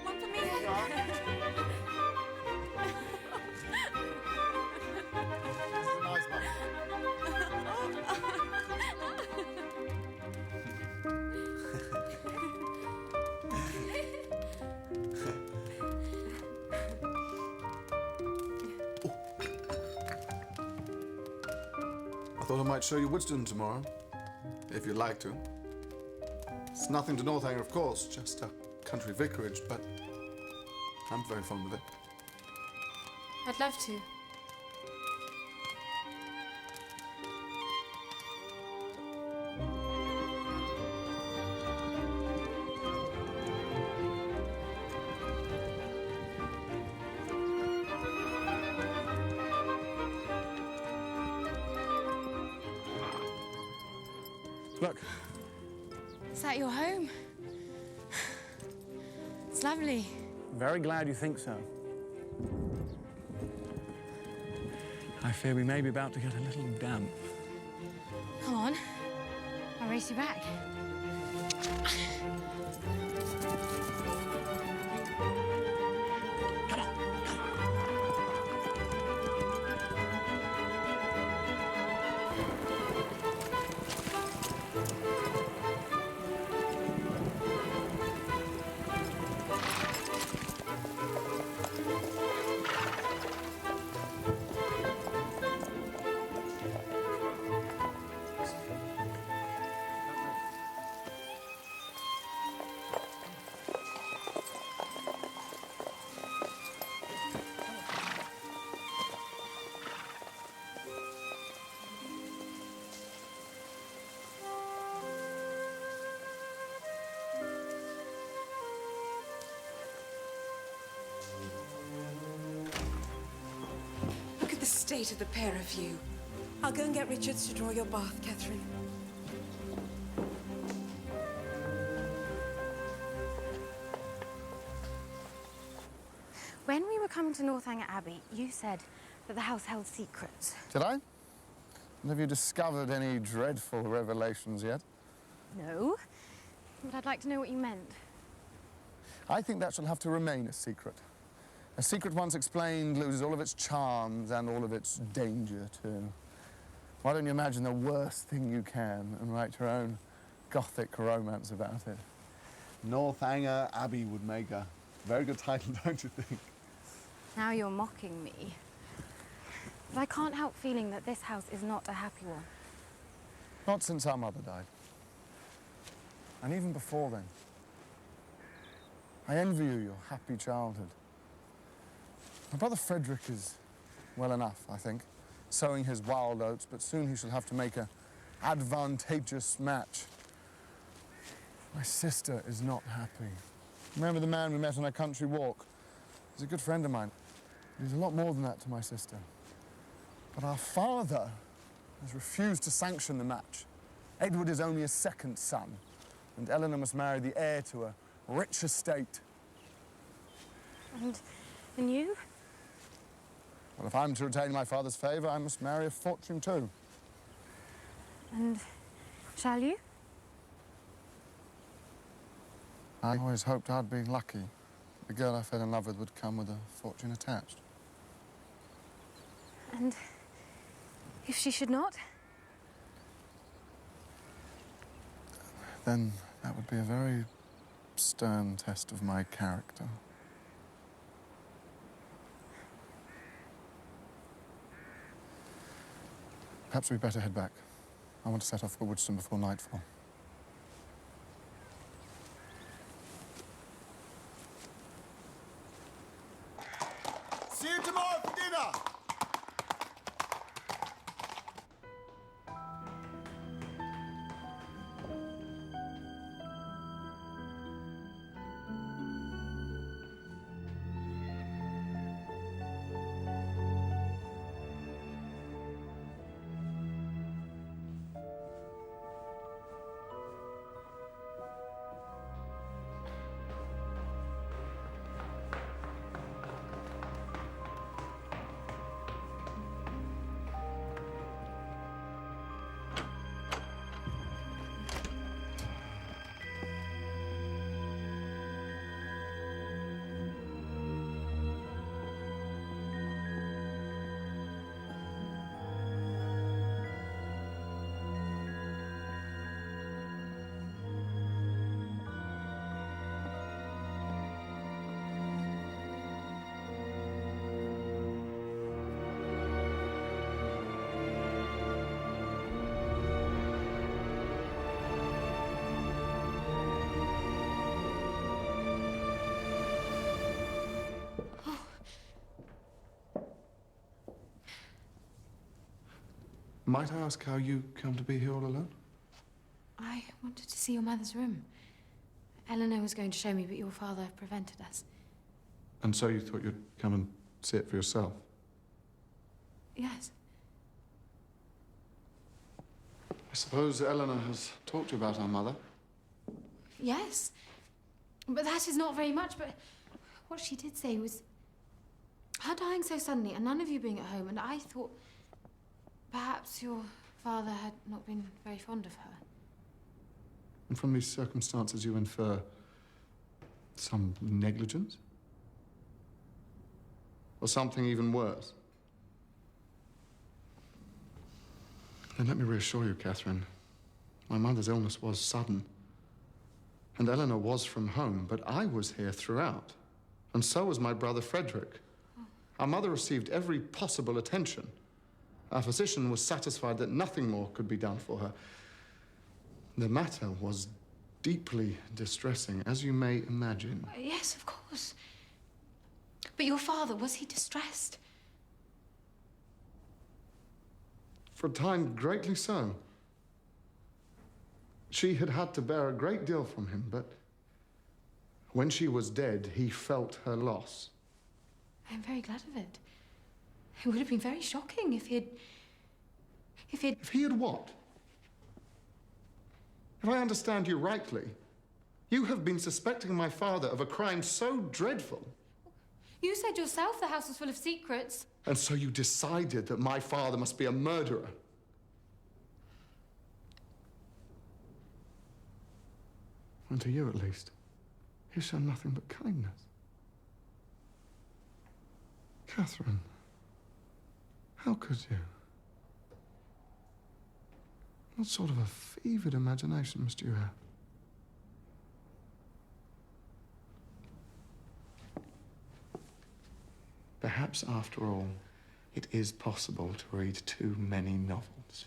One for me. I thought I might show you Woodston tomorrow, if you'd like to. It's nothing to Northanger, of course, just a country vicarage, but I'm very fond of it. I'd love to. Look. Is that your home? It's lovely. Very glad you think so. I fear we may be about to get a little damp. Come on. I'll race you back. Look at the state of the pair of you. I'll go and get Richards to draw your bath, Catherine. When we were coming to Northanger Abbey, you said that the house held secrets. Did I? And have you discovered any dreadful revelations yet? No, but I'd like to know what you meant. I think that shall have to remain a secret. A secret once explained loses all of its charms and all of its danger, too. Why don't you imagine the worst thing you can and write your own Gothic romance about it? Northanger Abbey would make a very good title, don't you think? Now you're mocking me. But I can't help feeling that this house is not a happy one. Not since our mother died. And even before then. I envy you your happy childhood. My brother Frederick is well enough, I think, sowing his wild oats, but soon he shall have to make an advantageous match. My sister is not happy. Remember the man we met on a country walk? He's a good friend of mine. He's a lot more than that to my sister. But our father has refused to sanction the match. Edward is only a second son, and Eleanor must marry the heir to a rich estate. And you? Well, if I'm to retain my father's favour, I must marry a fortune too. And shall you? I always hoped I'd be lucky. The girl I fell in love with would come with a fortune attached. And if she should not? Then that would be a very stern test of my character. Perhaps we'd better head back. I want to set off for Woodston before nightfall. See you tomorrow for dinner. Might I ask how you come to be here all alone? I wanted to see your mother's room. Eleanor was going to show me, but your father prevented us. And so you thought you'd come and see it for yourself? Yes. I suppose Eleanor has talked to you about our mother? Yes. But that is not very much, but what she did say was her dying so suddenly and none of you being at home, and I thought perhaps your father had not been very fond of her. And from these circumstances you infer some negligence? Or something even worse? Then let me reassure you, Catherine. My mother's illness was sudden. And Eleanor was from home, but I was here throughout. And so was my brother Frederick. Our mother received every possible attention. Our physician was satisfied that nothing more could be done for her. The matter was deeply distressing, as you may imagine. Yes, of course. But your father, was he distressed? For a time, greatly so. She had had to bear a great deal from him, but when she was dead, he felt her loss. I'm very glad of it. It would have been very shocking if he had... If he had what? If I understand you rightly, you have been suspecting my father of a crime so dreadful. You said yourself the house was full of secrets. And so you decided that my father must be a murderer. And to you, at least, he's shown nothing but kindness. Catherine, how could you? What sort of a fevered imagination must you have? Perhaps, after all, it is possible to read too many novels.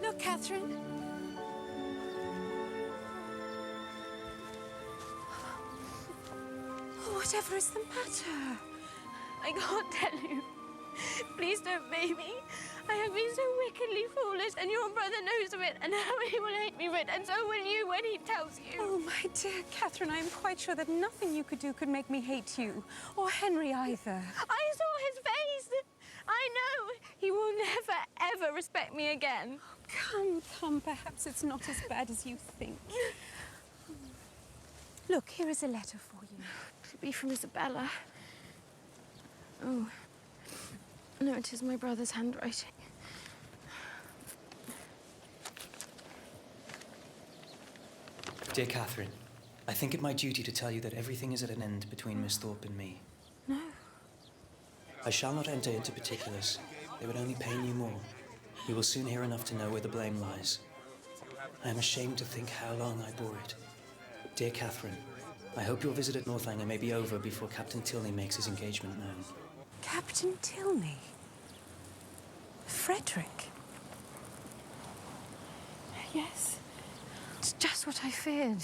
Look, Catherine. Oh, whatever is the matter? I can't tell you. Please don't make me. I have been so wickedly foolish, and your brother knows of it, and now he will hate me for it, and so will you when he tells you. Oh, my dear Catherine, I am quite sure that nothing you could do could make me hate you, or Henry either. I saw his face. I know he will never, ever respect me again. Come, perhaps it's not as bad as you think. Look, here is a letter for you. It'll be from Isabella. Oh. No, it is my brother's handwriting. Dear Catherine, I think it my duty to tell you that everything is at an end between Miss Thorpe and me. No. I shall not enter into particulars. They would only pain you more. You will soon hear enough to know where the blame lies. I am ashamed to think how long I bore it. Dear Catherine, I hope your visit at Northanger may be over before Captain Tilney makes his engagement known. Captain Tilney? Frederick? Yes. It's just what I feared.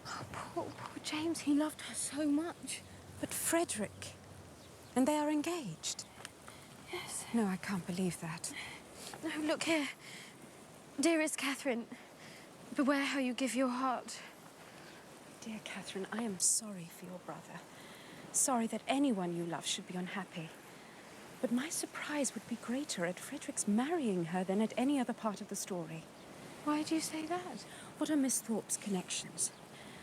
Oh, poor James, he loved her so much. But Frederick? And they are engaged? Yes. No, I can't believe that. No, look here. Dearest Catherine, beware how you give your heart. Dear Catherine, I am sorry for your brother. Sorry that anyone you love should be unhappy. But my surprise would be greater at Frederick's marrying her than at any other part of the story. Why do you say that? What are Miss Thorpe's connections?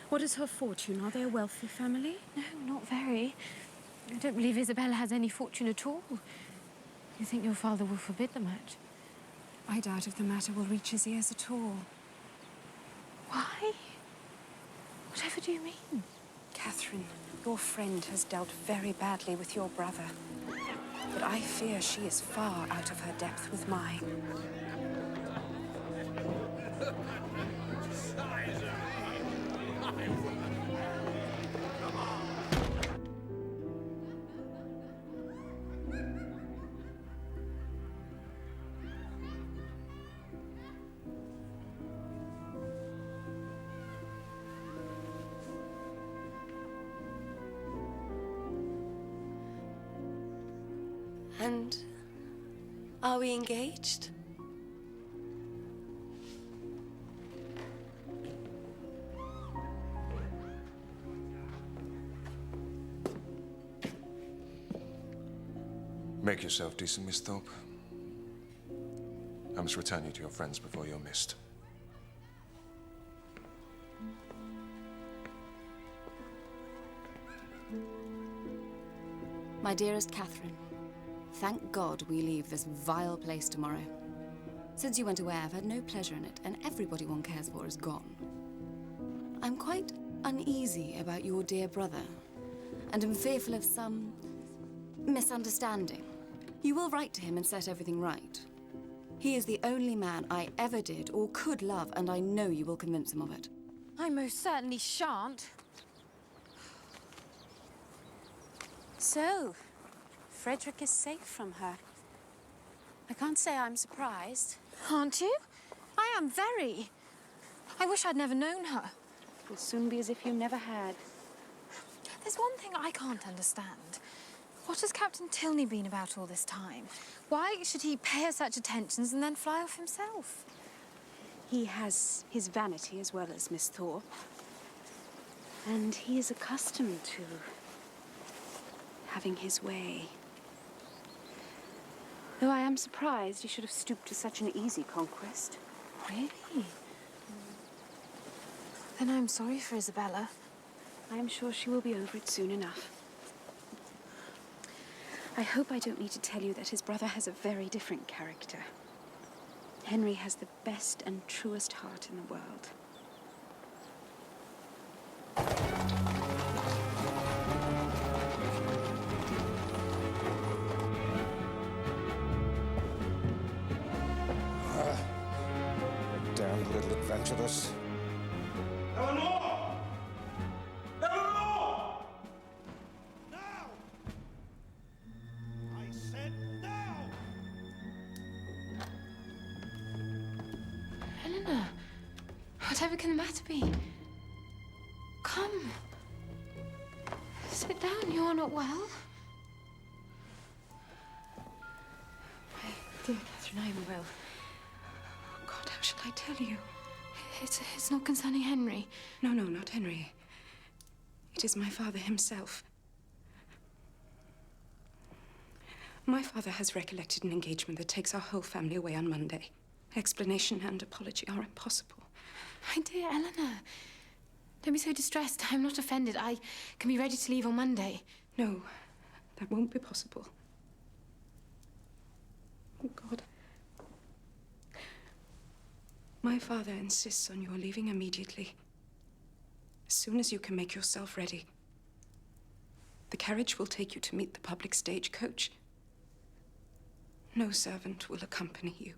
What is her fortune? Are they a wealthy family? No, not very. I don't believe Isabella has any fortune at all. You think your father will forbid the match? I doubt if the matter will reach his ears at all. Why? Whatever do you mean? Catherine, your friend has dealt very badly with your brother. But I fear she is far out of her depth with mine. And are we engaged? Make yourself decent, Miss Thorpe. I must return you to your friends before you're missed. My dearest Catherine, thank God we leave this vile place tomorrow. Since you went away, I've had no pleasure in it, and everybody one cares for is gone. I'm quite uneasy about your dear brother, and am fearful of some misunderstanding. You will write to him and set everything right. He is the only man I ever did or could love, and I know you will convince him of it. I most certainly shan't. So, Frederick is safe from her. I can't say I'm surprised. Aren't you? I am very. I wish I'd never known her. It will soon be as if you never had. There's one thing I can't understand. What has Captain Tilney been about all this time? Why should he pay her such attentions and then fly off himself? He has his vanity as well as Miss Thorpe. And he is accustomed to having his way. Though I am surprised he should have stooped to such an easy conquest. Really? Then I'm sorry for Isabella. I am sure she will be over it soon enough. I hope I don't need to tell you that his brother has a very different character. Henry has the best and truest heart in the world. Damned little adventuress. Eleanor! Eleanor! Now! I said now! Eleanor, whatever can the matter be? Come. Sit down, you are not well. My dear Catherine, I am well. Oh, God, how shall I tell you? It's not concerning Henry. No, not Henry. It is my father himself. My father has recollected an engagement that takes our whole family away on Monday. Explanation and apology are impossible. My dear Eleanor, don't be so distressed. I'm not offended. I can be ready to leave on Monday. No, that won't be possible. Oh, God. My father insists on your leaving immediately. As soon as you can make yourself ready, the carriage will take you to meet the public stagecoach. No servant will accompany you.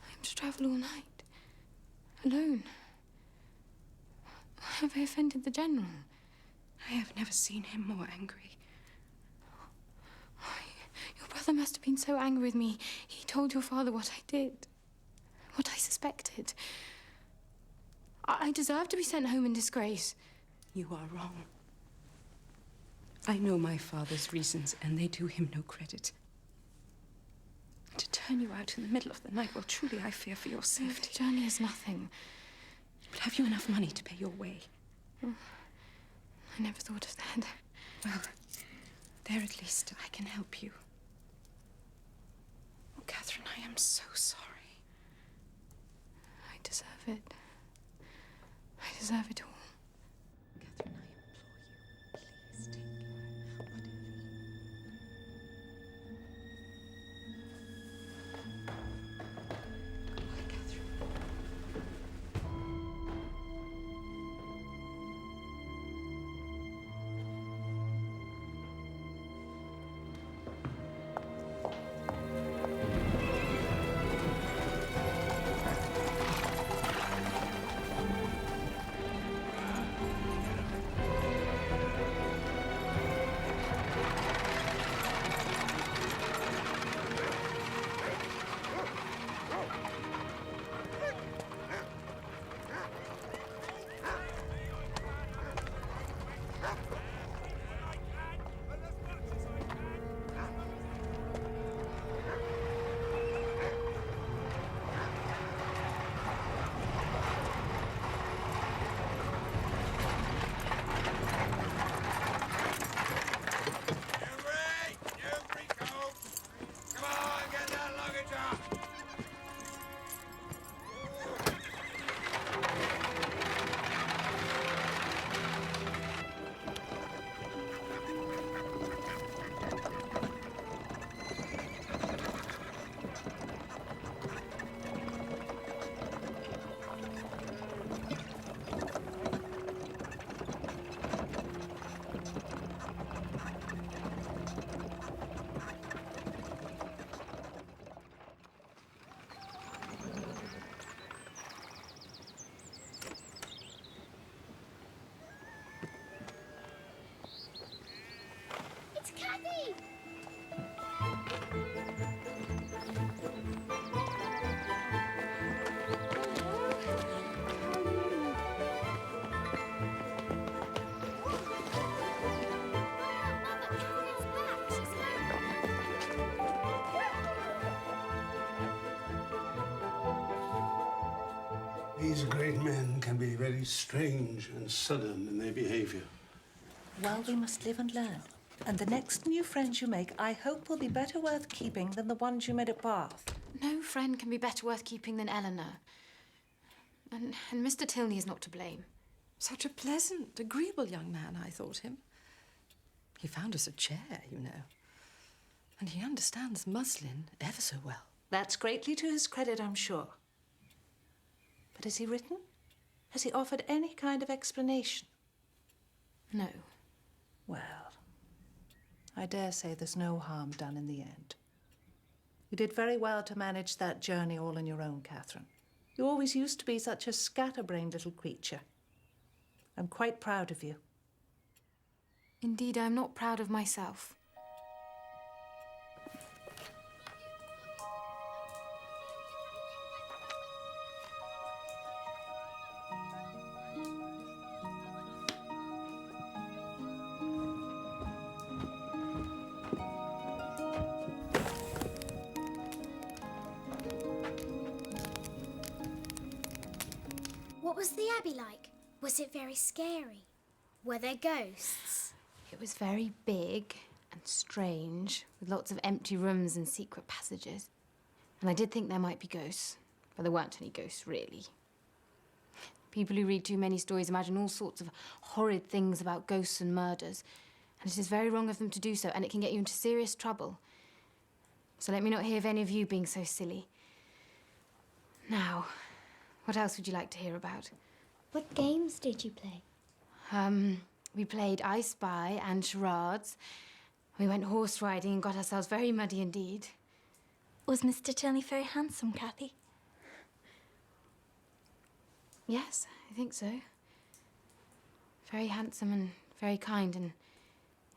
I am to travel all night, alone. Have I offended the General? I have never seen him more angry. Your brother must have been so angry with me. He told your father what I did, what I suspected. I deserve to be sent home in disgrace. You are wrong. I know my father's reasons, and they do him no credit. To turn you out in the middle of the night, well, truly I fear for your safety. The journey is nothing. But have you enough money to pay your way? Oh, I never thought of that. Well, there at least I can help you. Oh, Catherine, I am so sorry. I deserve it. I deserve it all. Catherine, I implore you, please take care. Whatever Goodbye, Catherine. These great men can be very strange and sudden in their behavior. Well, we must live and learn. And the next new friends you make, I hope, will be better worth keeping than the ones you made at Bath. No friend can be better worth keeping than Eleanor. And Mr. Tilney is not to blame. Such a pleasant, agreeable young man, I thought him. He found us a chair, you know. And he understands muslin ever so well. That's greatly to his credit, I'm sure. But has he written? Has he offered any kind of explanation? No. Well, I dare say there's no harm done in the end. You did very well to manage that journey all on your own, Catherine. You always used to be such a scatterbrained little creature. I'm quite proud of you. Indeed, I'm not proud of myself. What was the Abbey like? Was it very scary? Were there ghosts? It was very big and strange, with lots of empty rooms and secret passages. And I did think there might be ghosts, but there weren't any ghosts, really. People who read too many stories imagine all sorts of horrid things about ghosts and murders, and it is very wrong of them to do so, and it can get you into serious trouble. So let me not hear of any of you being so silly. Now, what else would you like to hear about? What games did you play? We played I Spy and charades. We went horse riding and got ourselves very muddy indeed. Was Mr. Tilney very handsome, Cathy? Yes, I think so. Very handsome and very kind and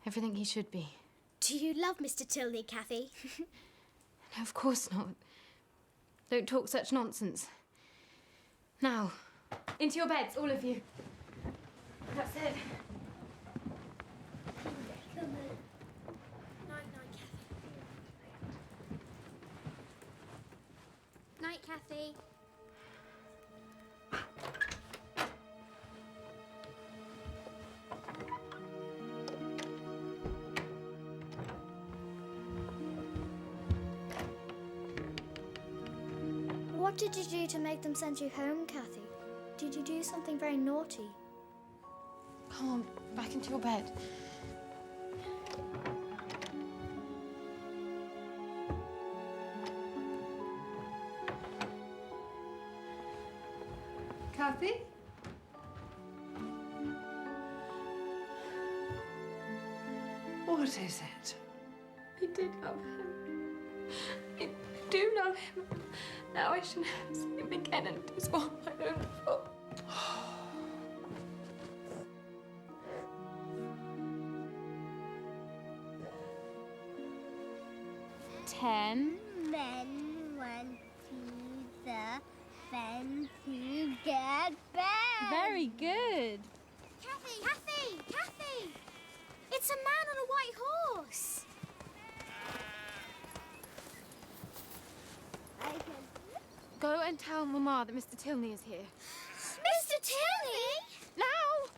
everything he should be. Do you love Mr. Tilney, Cathy? No, of course not. Don't talk such nonsense. Now, into your beds, all of you. That's it. Night, Cathy. What did you do to make them send you home, Cathy? Did you do something very naughty? Come on, back into your bed. Cathy? What is it? I did love him. I do love him. Now I shall never see him again, and it is all my own fault. 10 men went to the fen to get bed. Very good. Cathy! Cathy! Cathy! It's a man on a white horse. Go and tell Mamma that Mr. Tilney is here. Mr. Tilney? Now!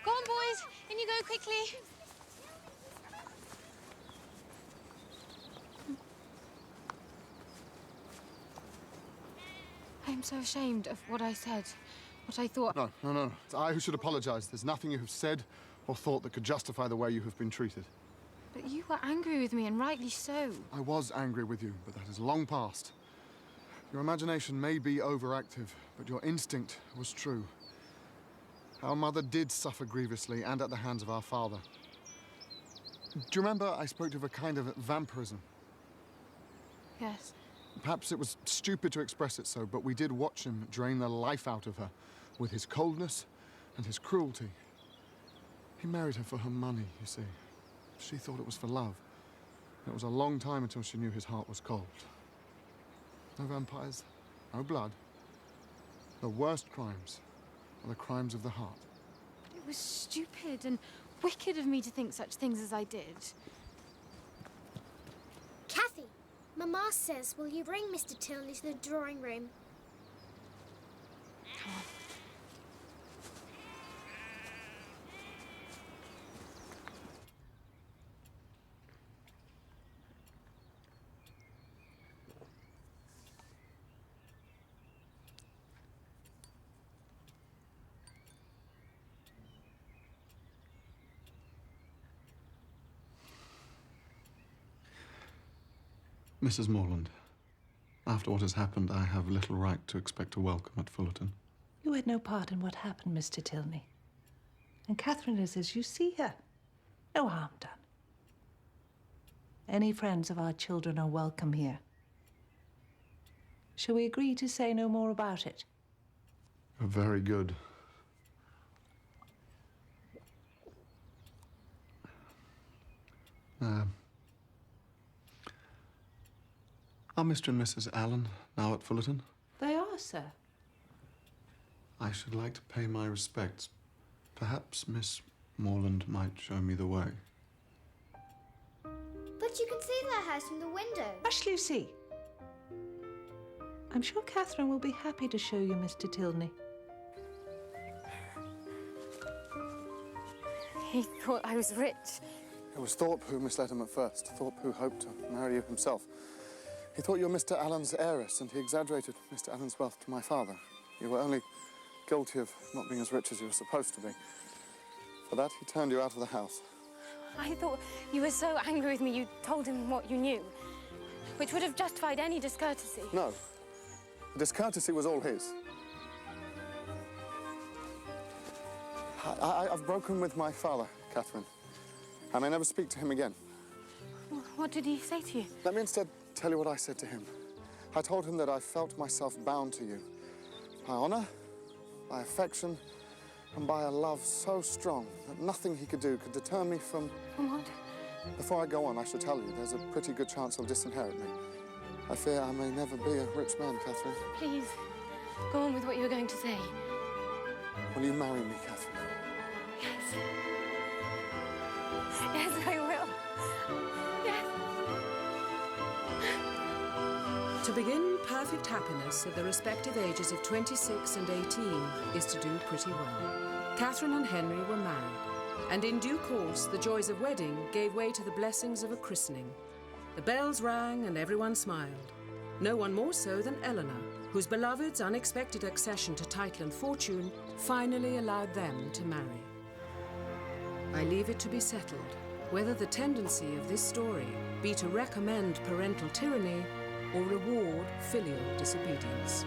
Go on, boys. In you go quickly. I'm so ashamed of what I said, what I thought. No. It's I who should apologize. There's nothing you have said or thought that could justify the way you have been treated. But you were angry with me, and rightly so. I was angry with you, but that is long past. Your imagination may be overactive, but your instinct was true. Our mother did suffer grievously, and at the hands of our father. Do you remember I spoke of a kind of vampirism? Yes. Perhaps it was stupid to express it so, but we did watch him drain the life out of her with his coldness and his cruelty. He married her for her money, you see. She thought it was for love. And it was a long time until she knew his heart was cold. No vampires, no blood. The worst crimes are the crimes of the heart. But it was stupid and wicked of me to think such things as I did. Cathy, Mamma says, will you bring Mr. Tilney to the drawing room? Come on. Mrs. Morland, after what has happened, I have little right to expect a welcome at Fullerton. You had no part in what happened, Mr. Tilney. And Catherine is as you see her. No harm done. Any friends of our children are welcome here. Shall we agree to say no more about it? Very good. Are Mr. and Mrs. Allen now at Fullerton? They are, sir. I should like to pay my respects. Perhaps Miss Morland might show me the way. But you can see their house from the window. Hush, Lucy. I'm sure Catherine will be happy to show you Mr. Tilney. He thought I was rich. It was Thorpe who misled him at first. Thorpe who hoped to marry you himself. He thought you were Mr. Allen's heiress, and he exaggerated Mr. Allen's wealth to my father. You were only guilty of not being as rich as you were supposed to be. For that, he turned you out of the house. I thought you were so angry with me you told him what you knew, which would have justified any discourtesy. No. The discourtesy was all his. I've broken with my father, Catherine. I may never speak to him again. What did he say to you? Let me instead tell you what I said to him. I told him that I felt myself bound to you. By honour, by affection, and by a love so strong that nothing he could do could deter me from... From what? Before I go on, I should tell you, there's a pretty good chance he'll disinherit me. I fear I may never be a rich man, Catherine. Please, go on with what you were going to say. Will you marry me, Catherine? Yes. Yes, I will. Yes. To begin perfect happiness at the respective ages of 26 and 18 is to do pretty well. Catherine and Henry were married, and in due course the joys of wedding gave way to the blessings of a christening. The bells rang and everyone smiled. No one more so than Eleanor, whose beloved's unexpected accession to title and fortune finally allowed them to marry. I leave it to be settled whether the tendency of this story be to recommend parental tyranny or reward filial disobedience.